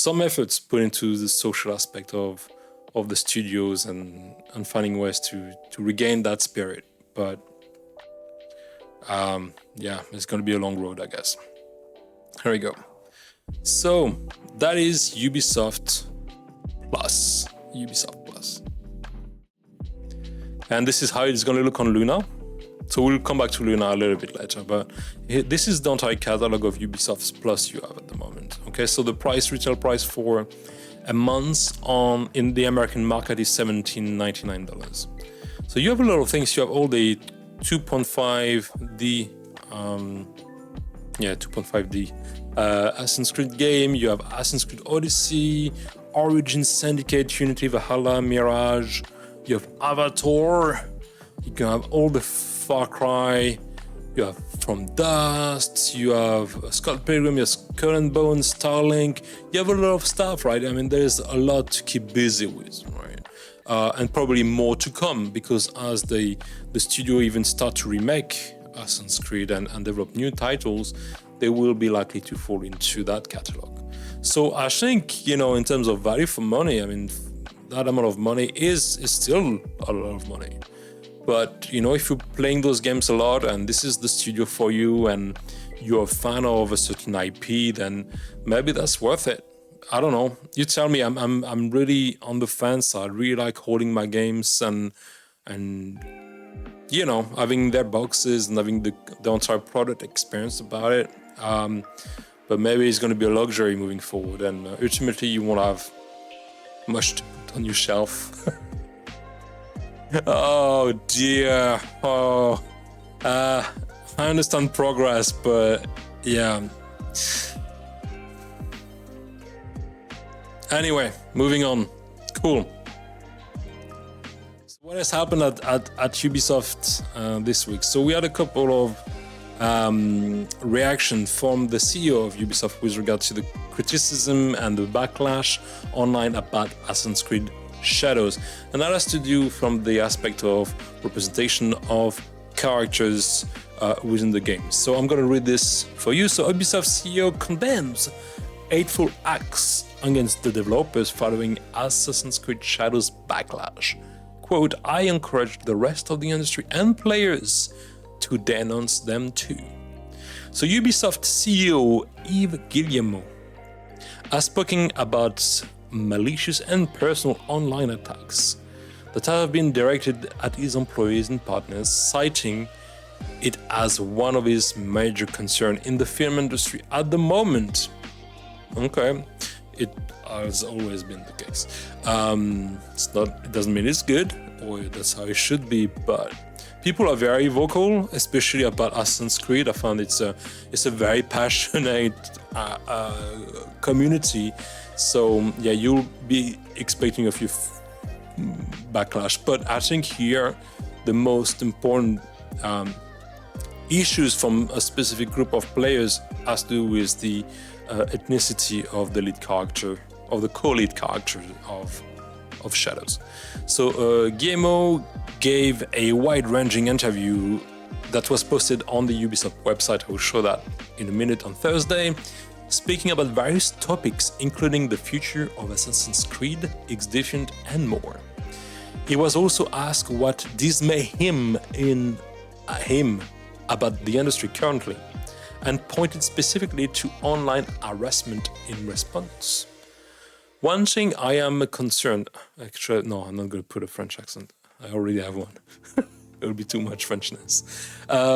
efforts put into the social aspect of the studios and finding ways to regain that spirit. But yeah, it's going to be a long road, I guess. Here we go. So that is Ubisoft Plus. And this is how it's going to look on Luna. So we'll come back to Luna a little bit later, but this is the entire catalog of Ubisoft's Plus you have at the moment. Okay, so the retail price for a month in the American market is $17.99. So you have a lot of things. You have all the 2.5D, 2.5D Assassin's Creed game. You have Assassin's Creed Odyssey, Origins, Syndicate, Unity, Valhalla, Mirage. You have Avatar. You can have all the Far Cry. You have From Dust. You have Scott Pilgrim. You have Skull and Bones, Starlink. You have a lot of stuff, right? I mean, there's a lot to keep busy with, right? And probably more to come, because as the studio even start to remake Assassin's Creed and develop new titles, they will be likely to fall into that catalog. So I think, you know, in terms of value for money, I mean, that amount of money is still a lot of money. But, you know, if you're playing those games a lot and this is the studio for you and you're a fan of a certain IP, then maybe that's worth it. I don't know. You tell me. I'm really on the fence. I really like holding my games and you know, having their boxes and having the entire product experience about it. But maybe it's going to be a luxury moving forward, and ultimately you won't have much to put on your shelf. Oh dear. Oh, I understand progress, but yeah. Anyway, moving on. Cool. So what has happened at Ubisoft this week? So we had a couple of reactions from the CEO of Ubisoft with regard to the criticism and the backlash online about Assassin's Creed Shadows, and that has to do from the aspect of representation of characters within the game. So I'm going to read this for you. So Ubisoft CEO condemns hateful acts against the developers following Assassin's Creed Shadows backlash. Quote, I encourage the rest of the industry and players to denounce them too. So Ubisoft CEO Yves Guillemot has spoken about malicious and personal online attacks that have been directed at his employees and partners, citing it as one of his major concerns in the film industry at the moment. Okay, it has always been the case. It doesn't mean it's good or that's how it should be, but people are very vocal, especially about Assassin's Creed. I found it's a very passionate community. So yeah, you'll be expecting a few backlash, but I think here the most important issues from a specific group of players has to do with the ethnicity of the lead character, of the co-lead character of Shadows. So Guillemot gave a wide-ranging interview that was posted on the Ubisoft website. I will show that in a minute on Thursday, speaking about various topics, including the future of Assassin's Creed, X-Defiant, and more. He was also asked what dismay him about the industry currently, and pointed specifically to online harassment in response. One thing I am concerned... Actually, no, I'm not going to put a French accent. I already have one. It would be too much Frenchness.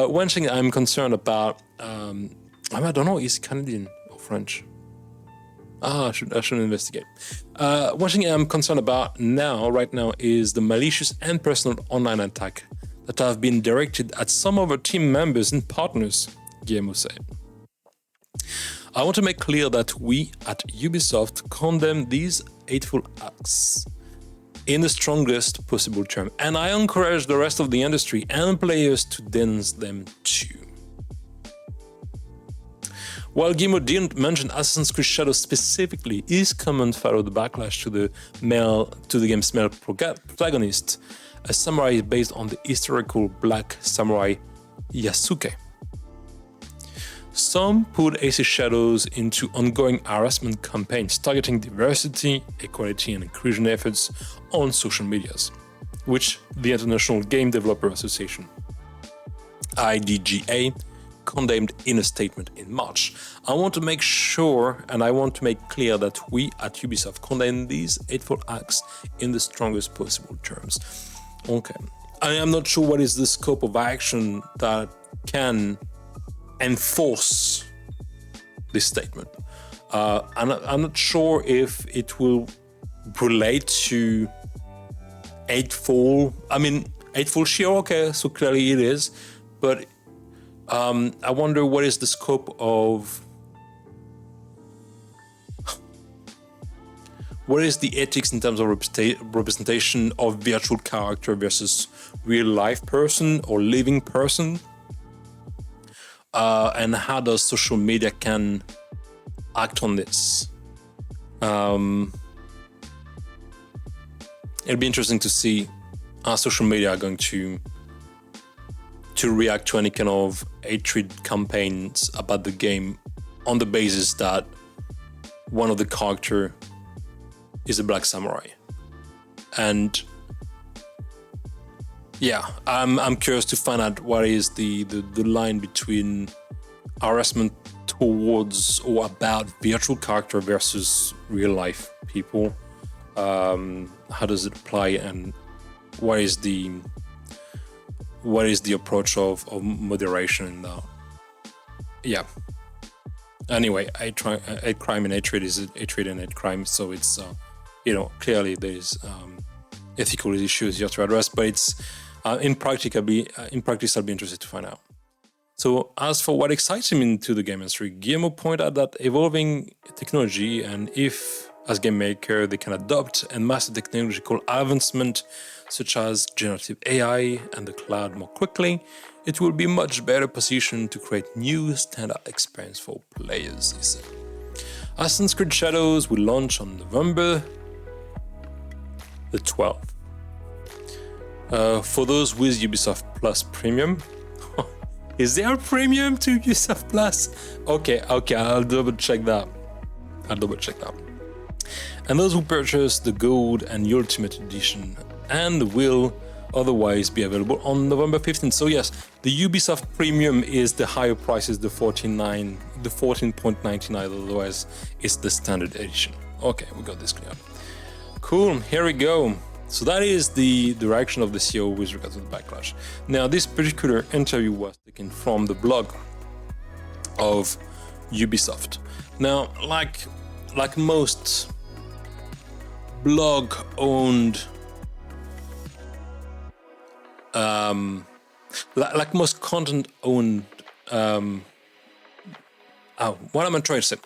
One thing I'm concerned about... I don't know, is Canadian or French? I should investigate. One thing I'm concerned about right now, is the malicious and personal online attack that have been directed at some of our team members and partners, Guillemot said. I want to make clear that we at Ubisoft condemn these hateful acts in the strongest possible term, and I encourage the rest of the industry and players to denounce them too. While Guillemot didn't mention Assassin's Creed Shadows specifically, his comment followed the backlash to the game's male protagonist, a samurai based on the historical black samurai Yasuke. Some put AC Shadows into ongoing harassment campaigns targeting diversity, equality, and inclusion efforts on social medias, which the International Game Developer Association, IDGA, condemned in a statement in March. I want to make sure and I want to make clear that we at Ubisoft condemn these hateful acts in the strongest possible terms. Okay, I am not sure what is the scope of action that can enforce this statement. I'm not sure if it will relate to hateful sheer, okay, so clearly it is, but I wonder what is the scope of... What is the ethics in terms of representation of virtual character versus real life person or living person? And how does social media can act on this? It'll be interesting to see how social media are going to to react to any kind of hatred campaigns about the game on the basis that one of the character is a black samurai. And yeah, I'm curious to find out what is the line between harassment towards or about virtual character versus real life people. How does it apply, and what is the approach of moderation in that? Yeah. Anyway, hate crime and hatred is hatred and hate crime, so it's clearly there's ethical issues you have to address, but it's in practice I'll be interested to find out. So as for what excites him into the game industry, Guillemot pointed out that evolving technology, and if as game maker they can adopt and master technological advancement such as generative AI and the cloud more quickly, it will be much better positioned to create new standard experience for players, he said. Assassin's Creed Shadows will launch on November the 12th. For those with Ubisoft Plus Premium, is there a premium to Ubisoft Plus? Okay, I'll double check that. And those who purchase the Gold and the Ultimate Edition and will otherwise be available on November 15th. So yes, the Ubisoft Premium is the higher prices, the 14.99, otherwise it's the standard edition. Okay, we got this clear. Cool, here we go. So that is the direction of the CEO with regard to the Backlash. Now, this particular interview was taken from the blog of Ubisoft. Now, like most blog-owned, like most content-owned, what am I trying to say?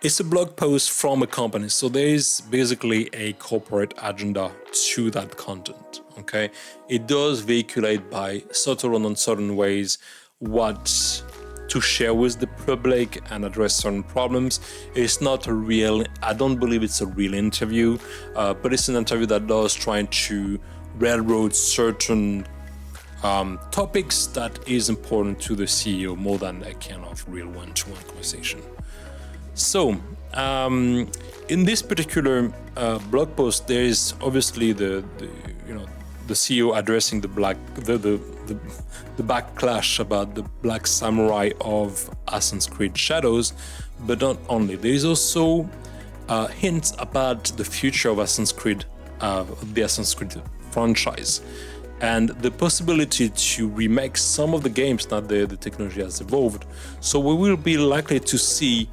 It's a blog post from a company, so there is basically a corporate agenda to that content, okay? It does vehiculate by subtle and uncertain ways what to share with the public and address certain problems. It's not a real, I don't believe it's a real interview, but it's an interview that does try to railroad certain topics that is important to the CEO more than a kind of real one-to-one conversation. So, in this particular blog post, there is obviously the CEO addressing the backlash about the black samurai of Assassin's Creed Shadows, but not only. There is also hints about the future of Assassin's Creed, the Assassin's Creed franchise, and the possibility to remake some of the games that the technology has evolved. So we will be likely to see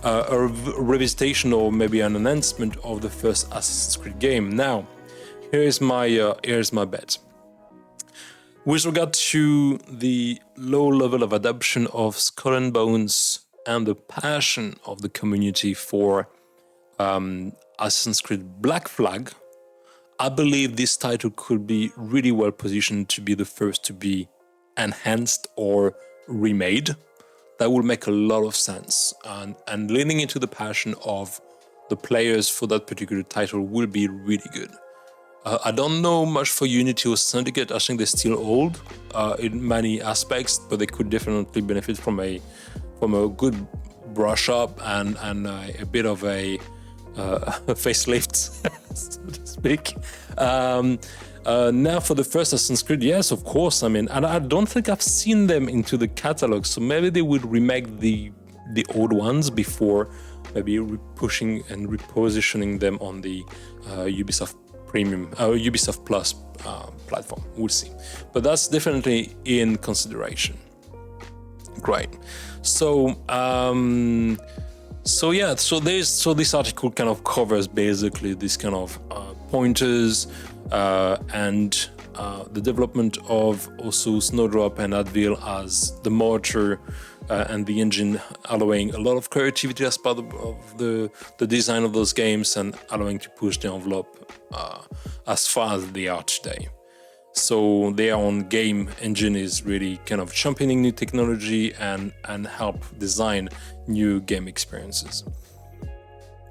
a revisitation or maybe an enhancement of the first Assassin's Creed game. Now, here's my bet. With regard to the low level of adoption of Skull and Bones and the passion of the community for Assassin's Creed Black Flag, I believe this title could be really well positioned to be the first to be enhanced or remade. That would make a lot of sense, and leaning into the passion of the players for that particular title will be really good. I don't know much for Unity or Syndicate. I think they're still old in many aspects, but they could definitely benefit from a good brush up and a bit of a facelift, so to speak. Now for the first Assassin's Creed, yes, of course. I mean, and I don't think I've seen them into the catalog, so maybe they would remake the old ones before maybe pushing and repositioning them on the Ubisoft Premium, Ubisoft Plus platform. We'll see, but that's definitely in consideration. Great. So this article kind of covers basically this kind of pointers and the development of also Snowdrop and Advil as the motor and the engine, allowing a lot of creativity as part of the design of those games and allowing to push the envelope as far as they are today. So their own game engine is really kind of championing new technology and help design new game experiences.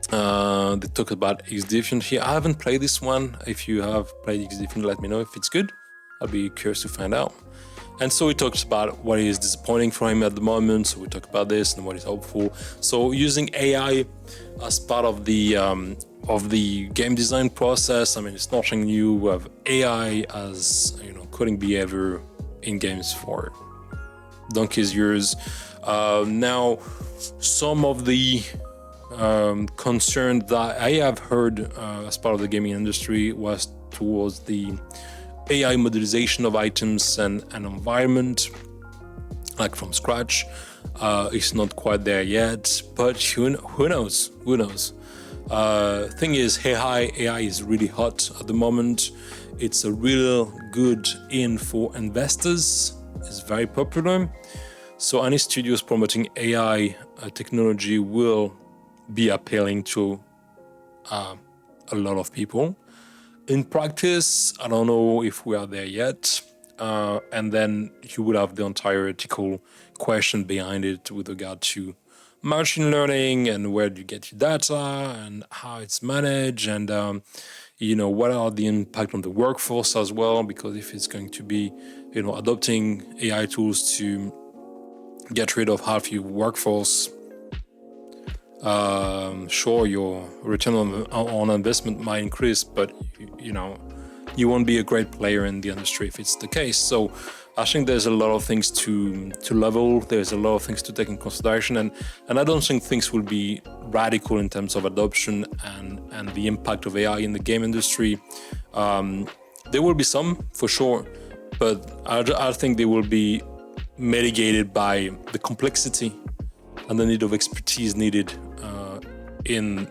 They talk about X Division here. I haven't played this one. If you have played X Division, let me know if it's good. I'll be curious to find out. And so we talked about what is disappointing for him at the moment. So we talked about this and what is hopeful. So using AI as part of the game design process. I mean, it's nothing new. We have AI as coding behavior in games for donkey's years. Now, some of the concern that I have heard as part of the gaming industry was towards the AI modelization of items and environment, like from scratch. It's not quite there yet, but who knows? Who knows? Thing is, AI is really hot at the moment. It's a real good in for investors. It's very popular. So any studios promoting AI technology will be appealing to a lot of people. In practice, I don't know if we are there yet. And then you would have the entire ethical question behind it with regard to machine learning and where do you get your data and how it's managed and, what are the impact on the workforce as well, because if it's going to be, adopting AI tools to get rid of half your workforce, sure, your return on investment might increase, but you won't be a great player in the industry if it's the case. So I think there's a lot of things to level. There's a lot of things to take in consideration, and I don't think things will be radical in terms of adoption and the impact of AI in the game industry. There will be some for sure, but I think they will be mitigated by the complexity and the need of expertise needed in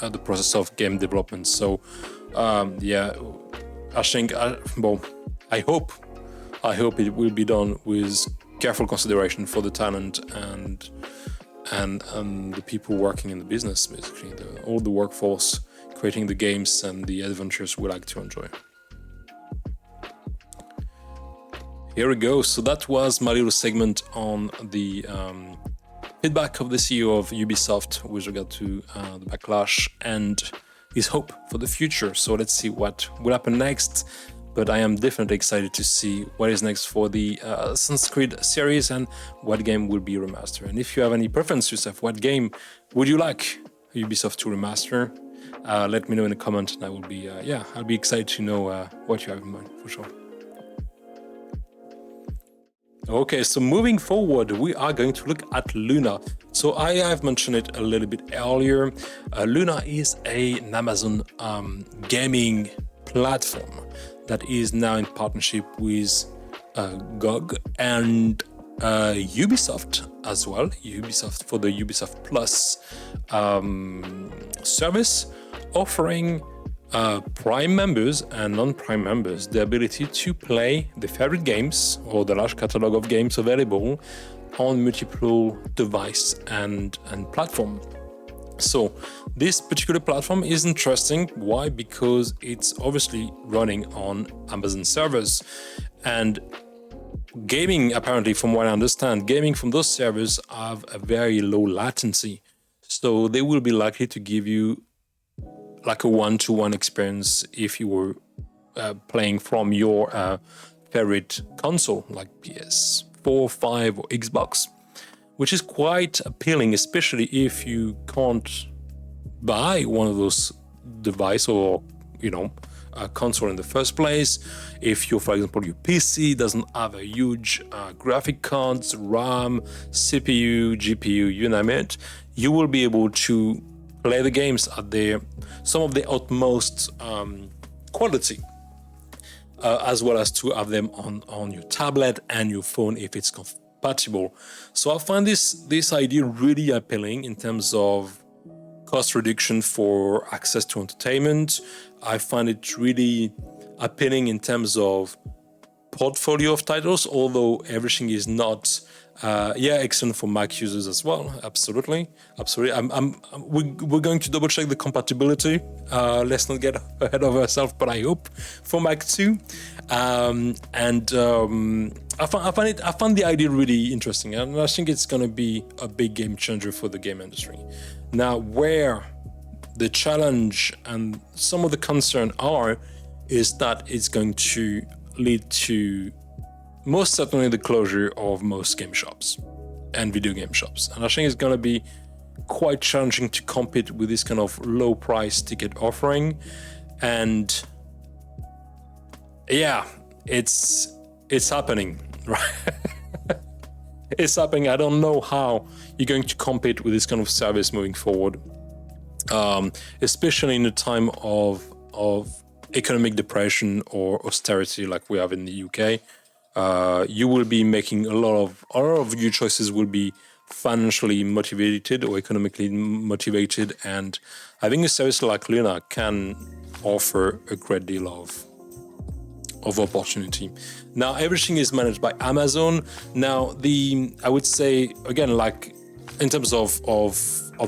the process of game development. So I think I hope it will be done with careful consideration for the talent and the people working in the business, basically all the workforce creating the games and the adventures we like to enjoy. Here we go. So that was my little segment on the feedback of the CEO of Ubisoft with regard to the Backlash and his hope for the future. So let's see what will happen next. But I am definitely excited to see what is next for the Assassin's Creed series and what game will be remastered. And if you have any preference yourself, what game would you like Ubisoft to remaster? Let me know in the comments, and I will be I'll be excited to know what you have in mind for sure. Okay, so moving forward, we are going to look at Luna. So I have mentioned it a little bit earlier. Luna is an Amazon gaming platform that is now in partnership with GOG and Ubisoft as well. Ubisoft for the Ubisoft Plus service, offering Prime members and non-Prime members the ability to play the favorite games or the large catalog of games available on multiple device and platform. So this particular platform is interesting. Why? Because it's obviously running on Amazon servers, and gaming, apparently from what I understand, gaming from those servers have a very low latency. So they will be likely to give you like a one-to-one experience if you were playing from your favorite console like PS4, 5 or Xbox, which is quite appealing, especially if you can't buy one of those devices or, a console in the first place. If for example, your PC doesn't have a huge graphic cards, RAM, CPU, GPU, you name it, you will be able to play the games at some of the utmost quality, as well as to have them on your tablet and your phone if it's compatible. So I find this idea really appealing in terms of cost reduction for access to entertainment. I find it really appealing in terms of portfolio of titles, although everything is not excellent for Mac users as well. Absolutely. We're going to double check the compatibility. Let's not get ahead of ourselves, but I hope for Mac too. I find the idea really interesting, and I think it's going to be a big game changer for the game industry. Now, where the challenge and some of the concern are is that it's going to lead to most certainly the closure of most game shops and video game shops. And I think it's going to be quite challenging to compete with this kind of low price ticket offering. And yeah, it's happening, right? It's happening. I don't know how you're going to compete with this kind of service moving forward, especially in a time of economic depression or austerity like we have in the UK. You will be making a lot of your choices will be financially motivated or economically motivated, and having a service like Luna can offer a great deal of opportunity. Now everything is managed by Amazon. Now I would say again, like in terms of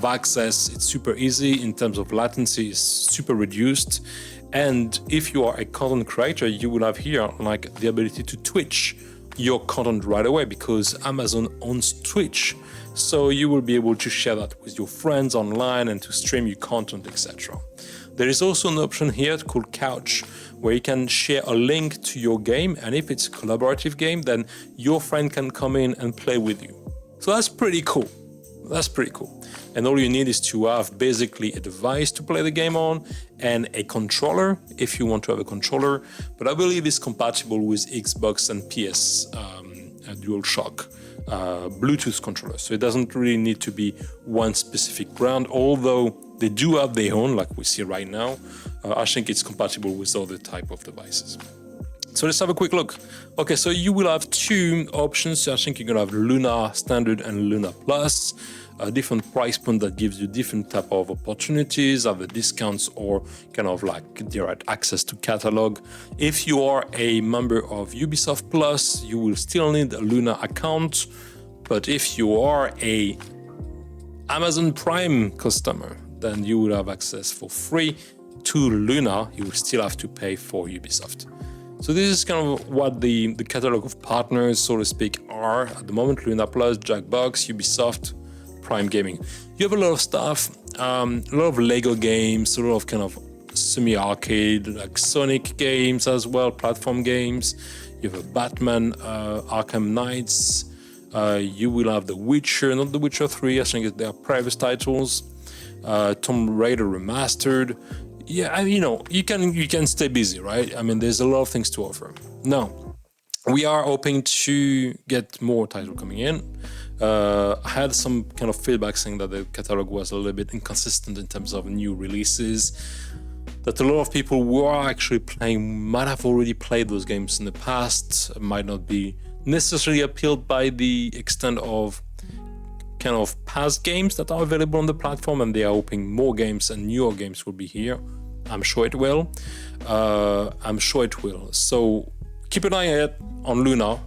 access, it's super easy. In terms of latency, it's super reduced. And if you are a content creator, you will have here like the ability to Twitch your content right away, because Amazon owns Twitch. So you will be able to share that with your friends online and to stream your content, etc. There is also an option here called Couch, where you can share a link to your game, and if it's a collaborative game, then your friend can come in and play with you. So that's pretty cool. That's pretty cool. And all you need is to have basically a device to play the game on and a controller if you want to have a controller. But I believe it's compatible with Xbox and PS DualShock Bluetooth controller. So it doesn't really need to be one specific brand, although they do have their own, like we see right now. I think it's compatible with other type of devices. So let's have a quick look. Okay, so you will have two options. I think you're gonna have Luna Standard and Luna Plus, a different price point that gives you different type of opportunities, either discounts or kind of like direct access to catalog. If you are a member of Ubisoft Plus, you will still need a Luna account. But if you are a Amazon Prime customer, then you will have access for free to Luna. You will still have to pay for Ubisoft. So this is kind of what the catalog of partners, so to speak, are at the moment. Luna Plus, Jackbox, Ubisoft, Prime Gaming. You have a lot of stuff, a lot of Lego games, a lot of kind of semi-arcade, like Sonic games as well, platform games. You have a Batman, Arkham Knights. You will have The Witcher, not The Witcher 3, I think they are private titles. Tomb Raider Remastered. Yeah, I mean, you know, you can stay busy, right? I mean, there's a lot of things to offer. Now, we are hoping to get more titles coming in. I had some kind of feedback saying that the catalog was a little bit inconsistent in terms of new releases, that a lot of people who are actually playing might have already played those games in the past, might not be necessarily appealed by the extent of kind of past games that are available on the platform, and they are hoping more games and newer games will be here. I'm sure it will. So keep an eye out on Luna.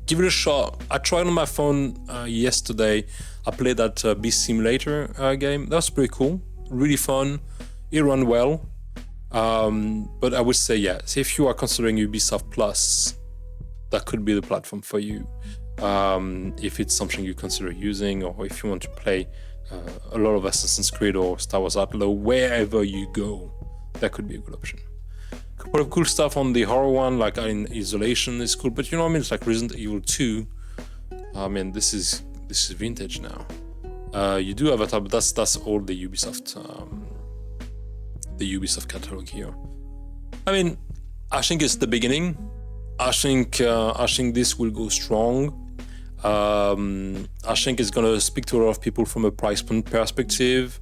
Give it a shot. I tried on my phone yesterday. I played that Beast Simulator game. That was pretty cool. Really fun. It ran well. But I would say, yes, if you are considering Ubisoft Plus, that could be the platform for you. If it's something you consider using, or if you want to play a lot of Assassin's Creed or Star Wars Outlaw, wherever you go, that could be a good option. A couple of cool stuff on the horror one, like in Isolation is cool, but you know what I mean? It's like Resident Evil 2. I mean, this is vintage now. You do have a type, but that's all the Ubisoft catalog here. I mean, I think it's the beginning. I think this will go strong. I think it's gonna speak to a lot of people from a price point perspective,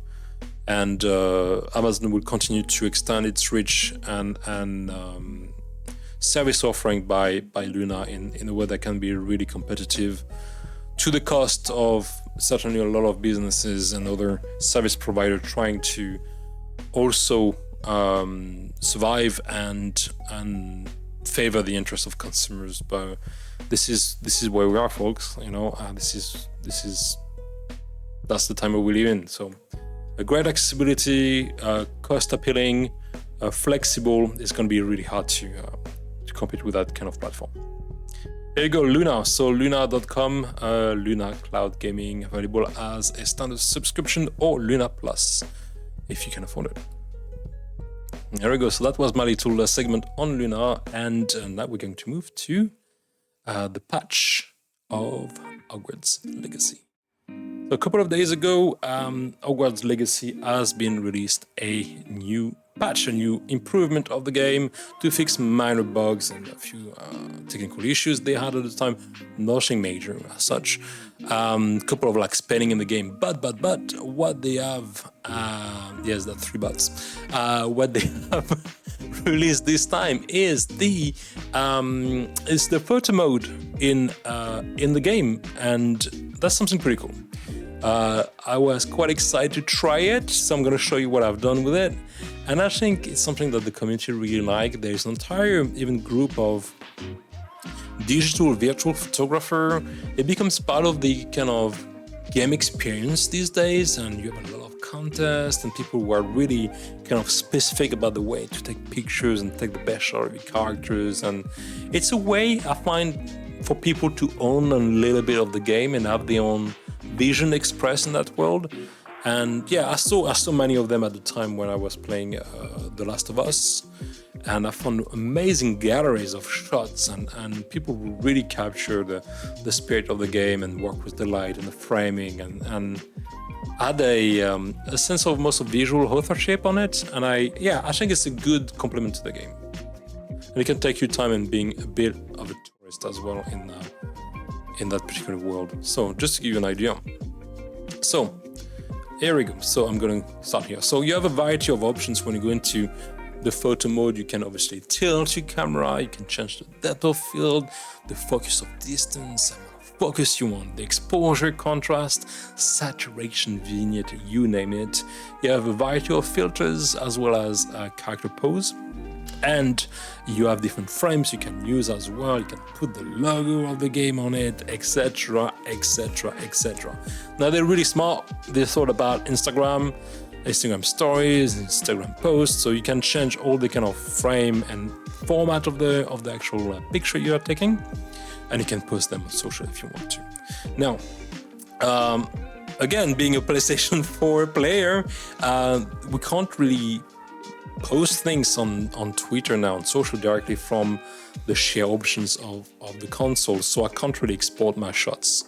and Amazon will continue to extend its reach and service offering by Luna in a way that can be really competitive to the cost of certainly a lot of businesses and other service providers trying to also survive and favor the interests of consumers. But this is where we are, folks. You know, that's the time we live in. So a great accessibility, cost appealing, flexible. It's going to be really hard to compete with that kind of platform. There you go, Luna. So luna.com, Luna Cloud Gaming, available as a standard subscription, or Luna Plus if you can afford it. There we go. So that was my little segment on Luna, and now we're going to move to the patch of Hogwarts Legacy. So a couple of days ago, Hogwarts Legacy has been released a new patch, a new improvement of the game to fix minor bugs and a few technical issues they had at the time. Nothing major as such. Couple of like spinning in the game, but what they have, yes, that's 3 buts. What they have released this time is the photo mode in the game, and that's something pretty cool. I was quite excited to try it, so I'm going to show you what I've done with it. And I think it's something that the community really like. There's an entire even group of digital virtual photographer. It becomes part of the kind of game experience these days, and you have a lot of contests and people who are really kind of specific about the way to take pictures and take the best shot of your characters. And it's a way, I find, for people to own a little bit of the game and have their own vision expressed in that world. And yeah, I saw many of them at the time when I was playing The Last of Us, and I found amazing galleries of shots and people who really capture the spirit of the game and work with the light and the framing and had a sense of most of visual authorship on it. And I think it's a good complement to the game. And it can take you time in being a bit of a tourist as well in that particular world. So just to give you an idea. So here we go. So I'm going to start here. So you have a variety of options when you go into the photo mode. You can obviously tilt your camera, you can change the depth of field, the focus of distance, the amount of focus you want, the exposure, contrast, saturation, vignette, you name it. You have a variety of filters as well as character pose. And you have different frames you can use as well. You can put the logo of the game on it, etc, etc, etc. Now they're really smart. They thought about Instagram stories, Instagram posts, so you can change all the kind of frame and format of the actual picture you are taking, and you can post them on social if you want to. Now, again, being a PlayStation 4 player, we can't really post things on Twitter now, on social, directly from the share options of the console, so I can't really export my shots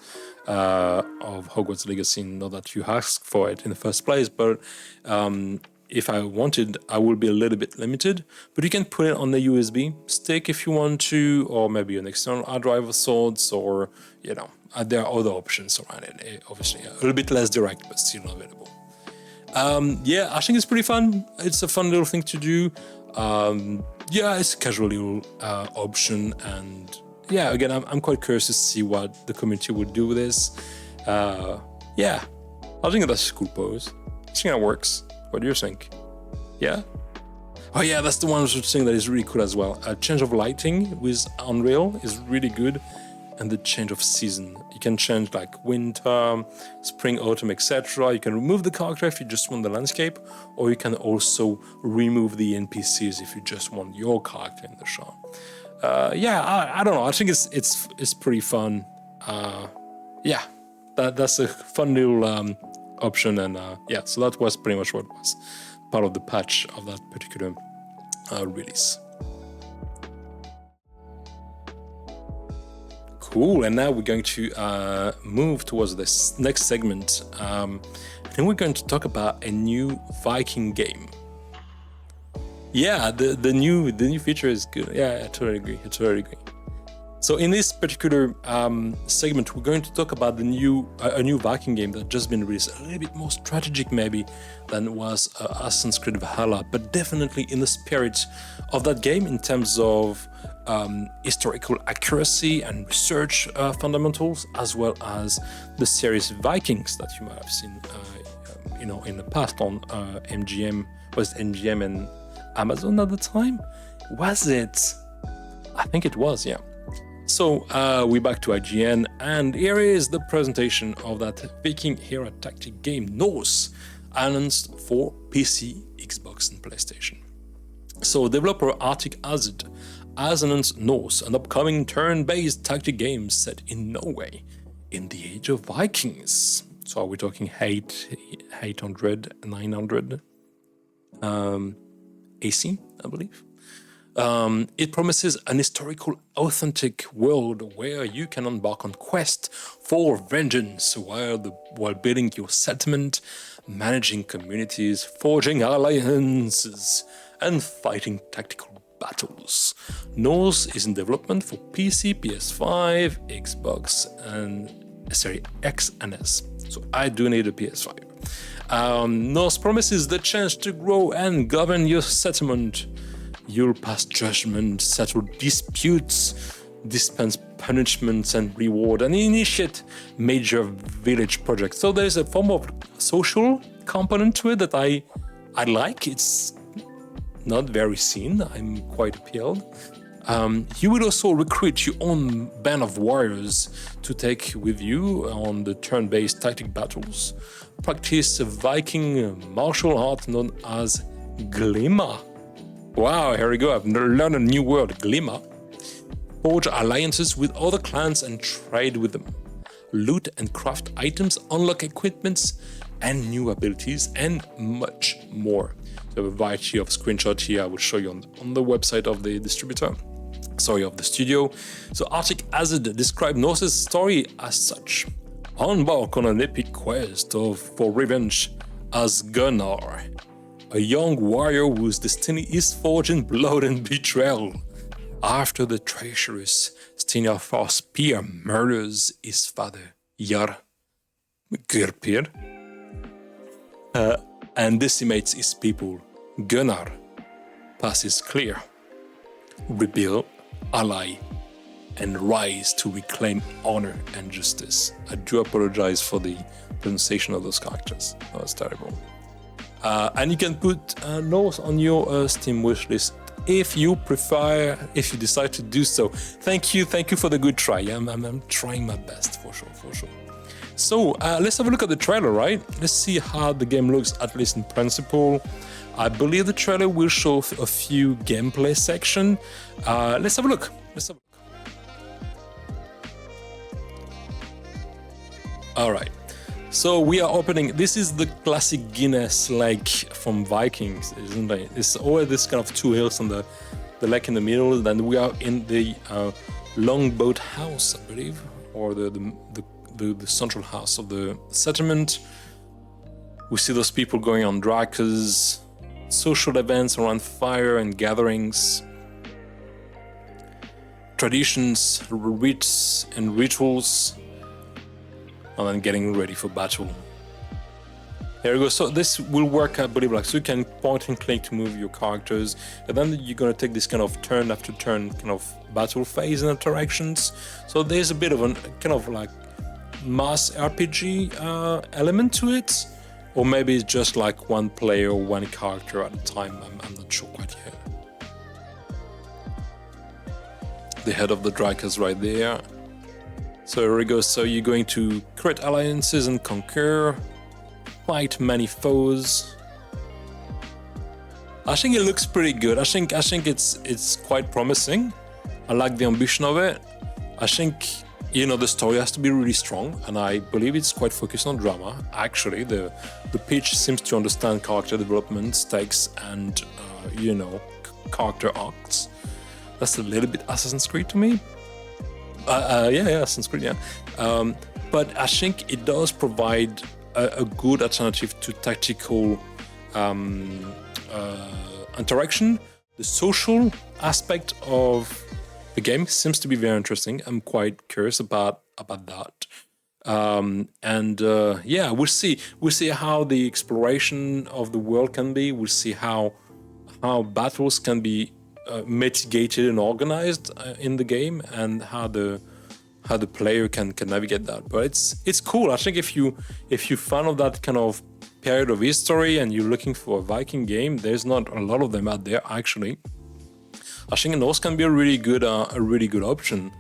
of Hogwarts Legacy, not that you asked for it in the first place, but if I wanted, I would be a little bit limited. But you can put it on the USB stick if you want to, or maybe an external hard drive of sorts, or, you know, there are other options around it. Obviously, a little bit less direct, but still available. Yeah, I think it's pretty fun. It's a fun little thing to do. Yeah, it's a casual little option, and yeah, again, I'm quite curious to see what the community would do with this. Yeah, I think that's a cool pose. I think that works. What do you think? Yeah? Oh yeah, that's the one thing that is really cool as well. A change of lighting with Unreal is really good, and the change of season. You can change like winter, spring, autumn, etc. You can remove the character if you just want the landscape, or you can also remove the NPCs if you just want your character in the shot. Yeah, I don't know. I think it's pretty fun. Yeah, that's a fun little option, and yeah, so that was pretty much what was part of the patch of that particular release. Cool, and now we're going to move towards this next segment, and we're going to talk about a new Viking game. Yeah, the new feature is good. Yeah, I totally agree. So in this particular segment, we're going to talk about a new Viking game that just been released, a little bit more strategic maybe than was Assassin's Creed Valhalla, but definitely in the spirit of that game in terms of historical accuracy and research fundamentals, as well as the series Vikings that you might have seen, in the past on MGM. Was it MGM and Amazon at the time? Was it? I think it was, yeah. So we're back to IGN, and here is the presentation of that Viking hero tactic game Norse, announced for PC, Xbox, and PlayStation. So developer Arctic Hazard has announced Norse, an upcoming turn-based tactic game set in Norway in the age of Vikings. So are we talking 800, 900? AC, I believe. It promises an historical, authentic world where you can embark on quest for vengeance while building your settlement, managing communities, forging alliances, and fighting tactical battles. Norse is in development for PC, PS5, Xbox, and Series X and S. So I do need a PS5. Norse promises the chance to grow and govern your settlement. You'll pass judgment, settle disputes, dispense punishments and reward, and initiate major village projects. So there's a form of social component to it that I like. It's not very seen. I'm quite appealed. You will also recruit your own band of warriors to take with you on the turn-based tactic battles. Practice a Viking martial art known as Guillemot. Wow, here we go. I've learned a new word, Guillemot. Forge alliances with other clans and trade with them. Loot and craft items, unlock equipments and new abilities, and much more. So a variety of screenshots here I will show you on the website of the distributor. Sorry, of the studio. So Arctic Hazard described Norse's story as such. Embark on an epic quest for revenge as Gunnar, a young warrior whose destiny is forged in blood and betrayal. After the treacherous Steinarfar spear murders his father, Jarl Gurpir, and decimates his people, Gunnar passes clear, rebuild, ally, and rise to reclaim honor and justice. I do apologize for the pronunciation of those characters. That was terrible. And you can put Norse on your Steam wishlist if you decide to do so. Thank you for the good try. I'm trying my best, for sure. So let's have a look at the trailer, right? Let's see how the game looks, at least in principle. I believe the trailer will show a few gameplay section. Let's have a look. All right. So we are opening. This is the classic Guinness lake from Vikings, isn't it? It's always this kind of two hills on the lake in the middle. Then we are in the longboat house, I believe, or the central house of the settlement. We see those people going on drakes, social events around fire and gatherings, traditions, rites and rituals, and then getting ready for battle. There we go. So this will work, I believe, so you can point and click to move your characters, and then you're gonna take this kind of turn after turn kind of battle phase and interactions. So there's a bit of a kind of like mass RPG element to it, or maybe it's just like one player, one character at a time. I'm not sure quite yet. The head of the Drake is right there. So here we go. So you're going to create alliances and conquer, fight many foes. I think it looks pretty good. I think it's quite promising. I like the ambition of it. I think, the story has to be really strong, and I believe it's quite focused on drama. Actually, the pitch seems to understand character development, stakes, and character arcs. That's a little bit Assassin's Creed to me. Assassin's Creed, yeah. But I think it does provide a good alternative to tactical interaction. The social aspect of the game seems to be very interesting. I'm quite curious about that. We'll see. We'll see how the exploration of the world can be. We'll see how battles can be mitigated and organized in the game, and how the player can navigate that. But it's cool. I think if you fan of that kind of period of history and you're looking for a Viking game, there's not a lot of them out there actually. I think Norse can be a really good option.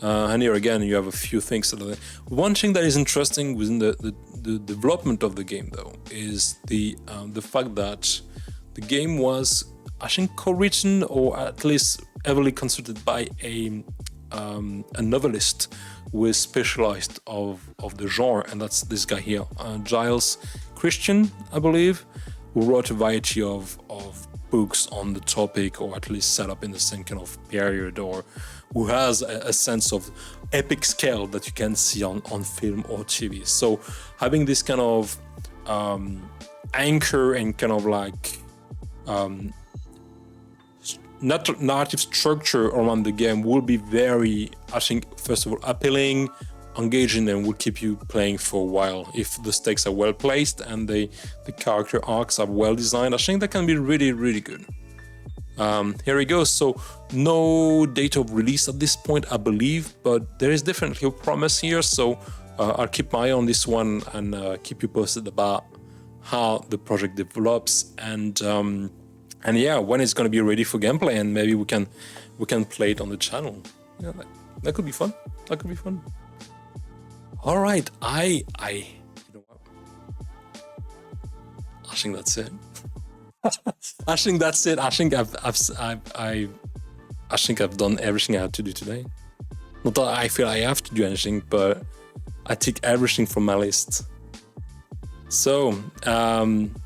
And here again, you have a few things that are there. One thing that is interesting within the development of the game, though, is the fact that the game was, I think, co-written or at least heavily consulted by a novelist who is specialized of the genre, and that's this guy here, Giles Christian, I believe, who wrote a variety of books on the topic, or at least set up in the same kind of period, or who has a sense of epic scale that you can see on film or TV. So having this kind of anchor and kind of like narrative structure around the game will be very, I think, first of all, appealing, engaging, and will keep you playing for a while. If the stakes are well placed and the character arcs are well designed, I think that can be really, really good. Here we go. So no date of release at this point, I believe, but there is definitely a promise here. So I'll keep my eye on this one and keep you posted about how the project develops, and yeah, when it's going to be ready for gameplay, and maybe we can play it on the channel. Yeah, that could be fun. That could be fun. All right, you know what? I think that's it. I think that's it. I think I've done everything I had to do today. Not that I feel I have to do anything, but I tick everything from my list. So,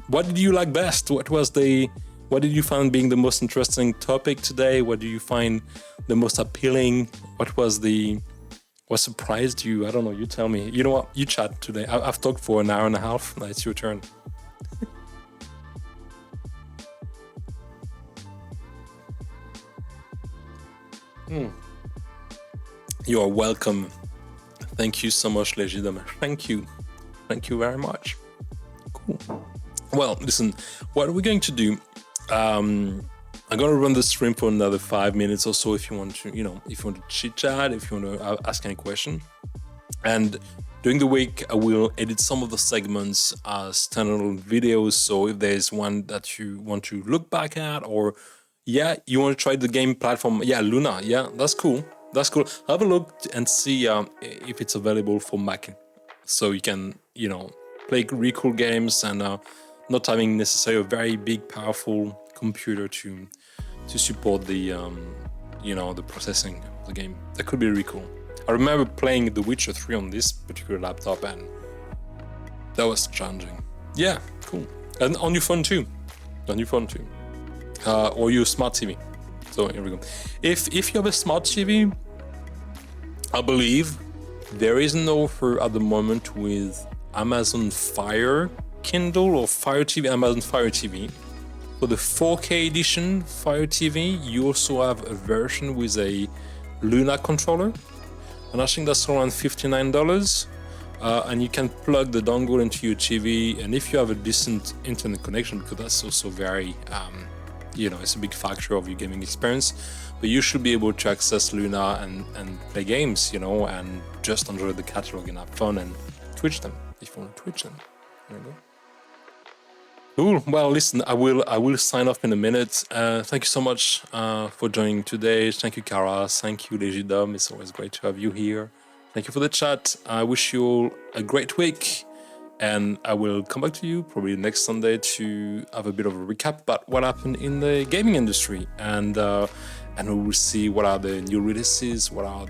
what did you like best? What did you find being the most interesting topic today? What do you find the most appealing? What surprised you? I don't know. You tell me. You know what? You chat today. I've talked for an hour and a half. Now it's your turn. You are welcome. Thank you so much, Legidom. Thank you. Thank you very much. Cool. Well, listen, what are we going to do? I'm going to run the stream for another 5 minutes or so if you want to, if you want to chit chat, if you want to ask any question. And during the week, I will edit some of the segments as standalone videos. So if there's one that you want to look back at, or you want to try the game platform, Luna, that's cool. That's cool. Have a look and see if it's available for Mac, so you can, play really cool games and not having necessarily a very big, powerful computer to support the, the processing of the game. That could be really cool. I remember playing The Witcher 3 on this particular laptop, and that was challenging. Yeah, cool. And on your phone too. Or your smart TV. So here we go. If you have a smart TV, I believe there is an offer at the moment with Amazon Fire Kindle or Fire TV, Amazon Fire TV. For the 4K edition Fire TV, you also have a version with a Luna controller, and I think that's around $59. And you can plug the dongle into your TV, and if you have a decent internet connection, because that's also very, it's a big factor of your gaming experience, but you should be able to access Luna and play games, and just enjoy the catalog and have fun and Twitch them if you want to Twitch them. There you go. Cool. Well, listen, I will sign off in a minute. Thank you so much for joining today. Thank you, Kara. Thank you, Legidom. It's always great to have you here. Thank you for the chat. I wish you all a great week, and I will come back to you probably next Sunday to have a bit of a recap about what happened in the gaming industry, and we will see what are the new releases, what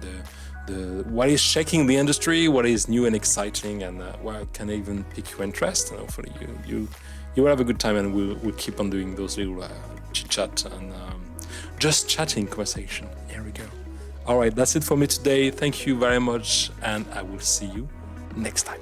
is shaking the industry, what is new and exciting, and what can even pique your interest. And hopefully you will have a good time, and we'll keep on doing those little chit chat and just chatting conversation. Here we go. All right, that's it for me today. Thank you very much, and I will see you next time.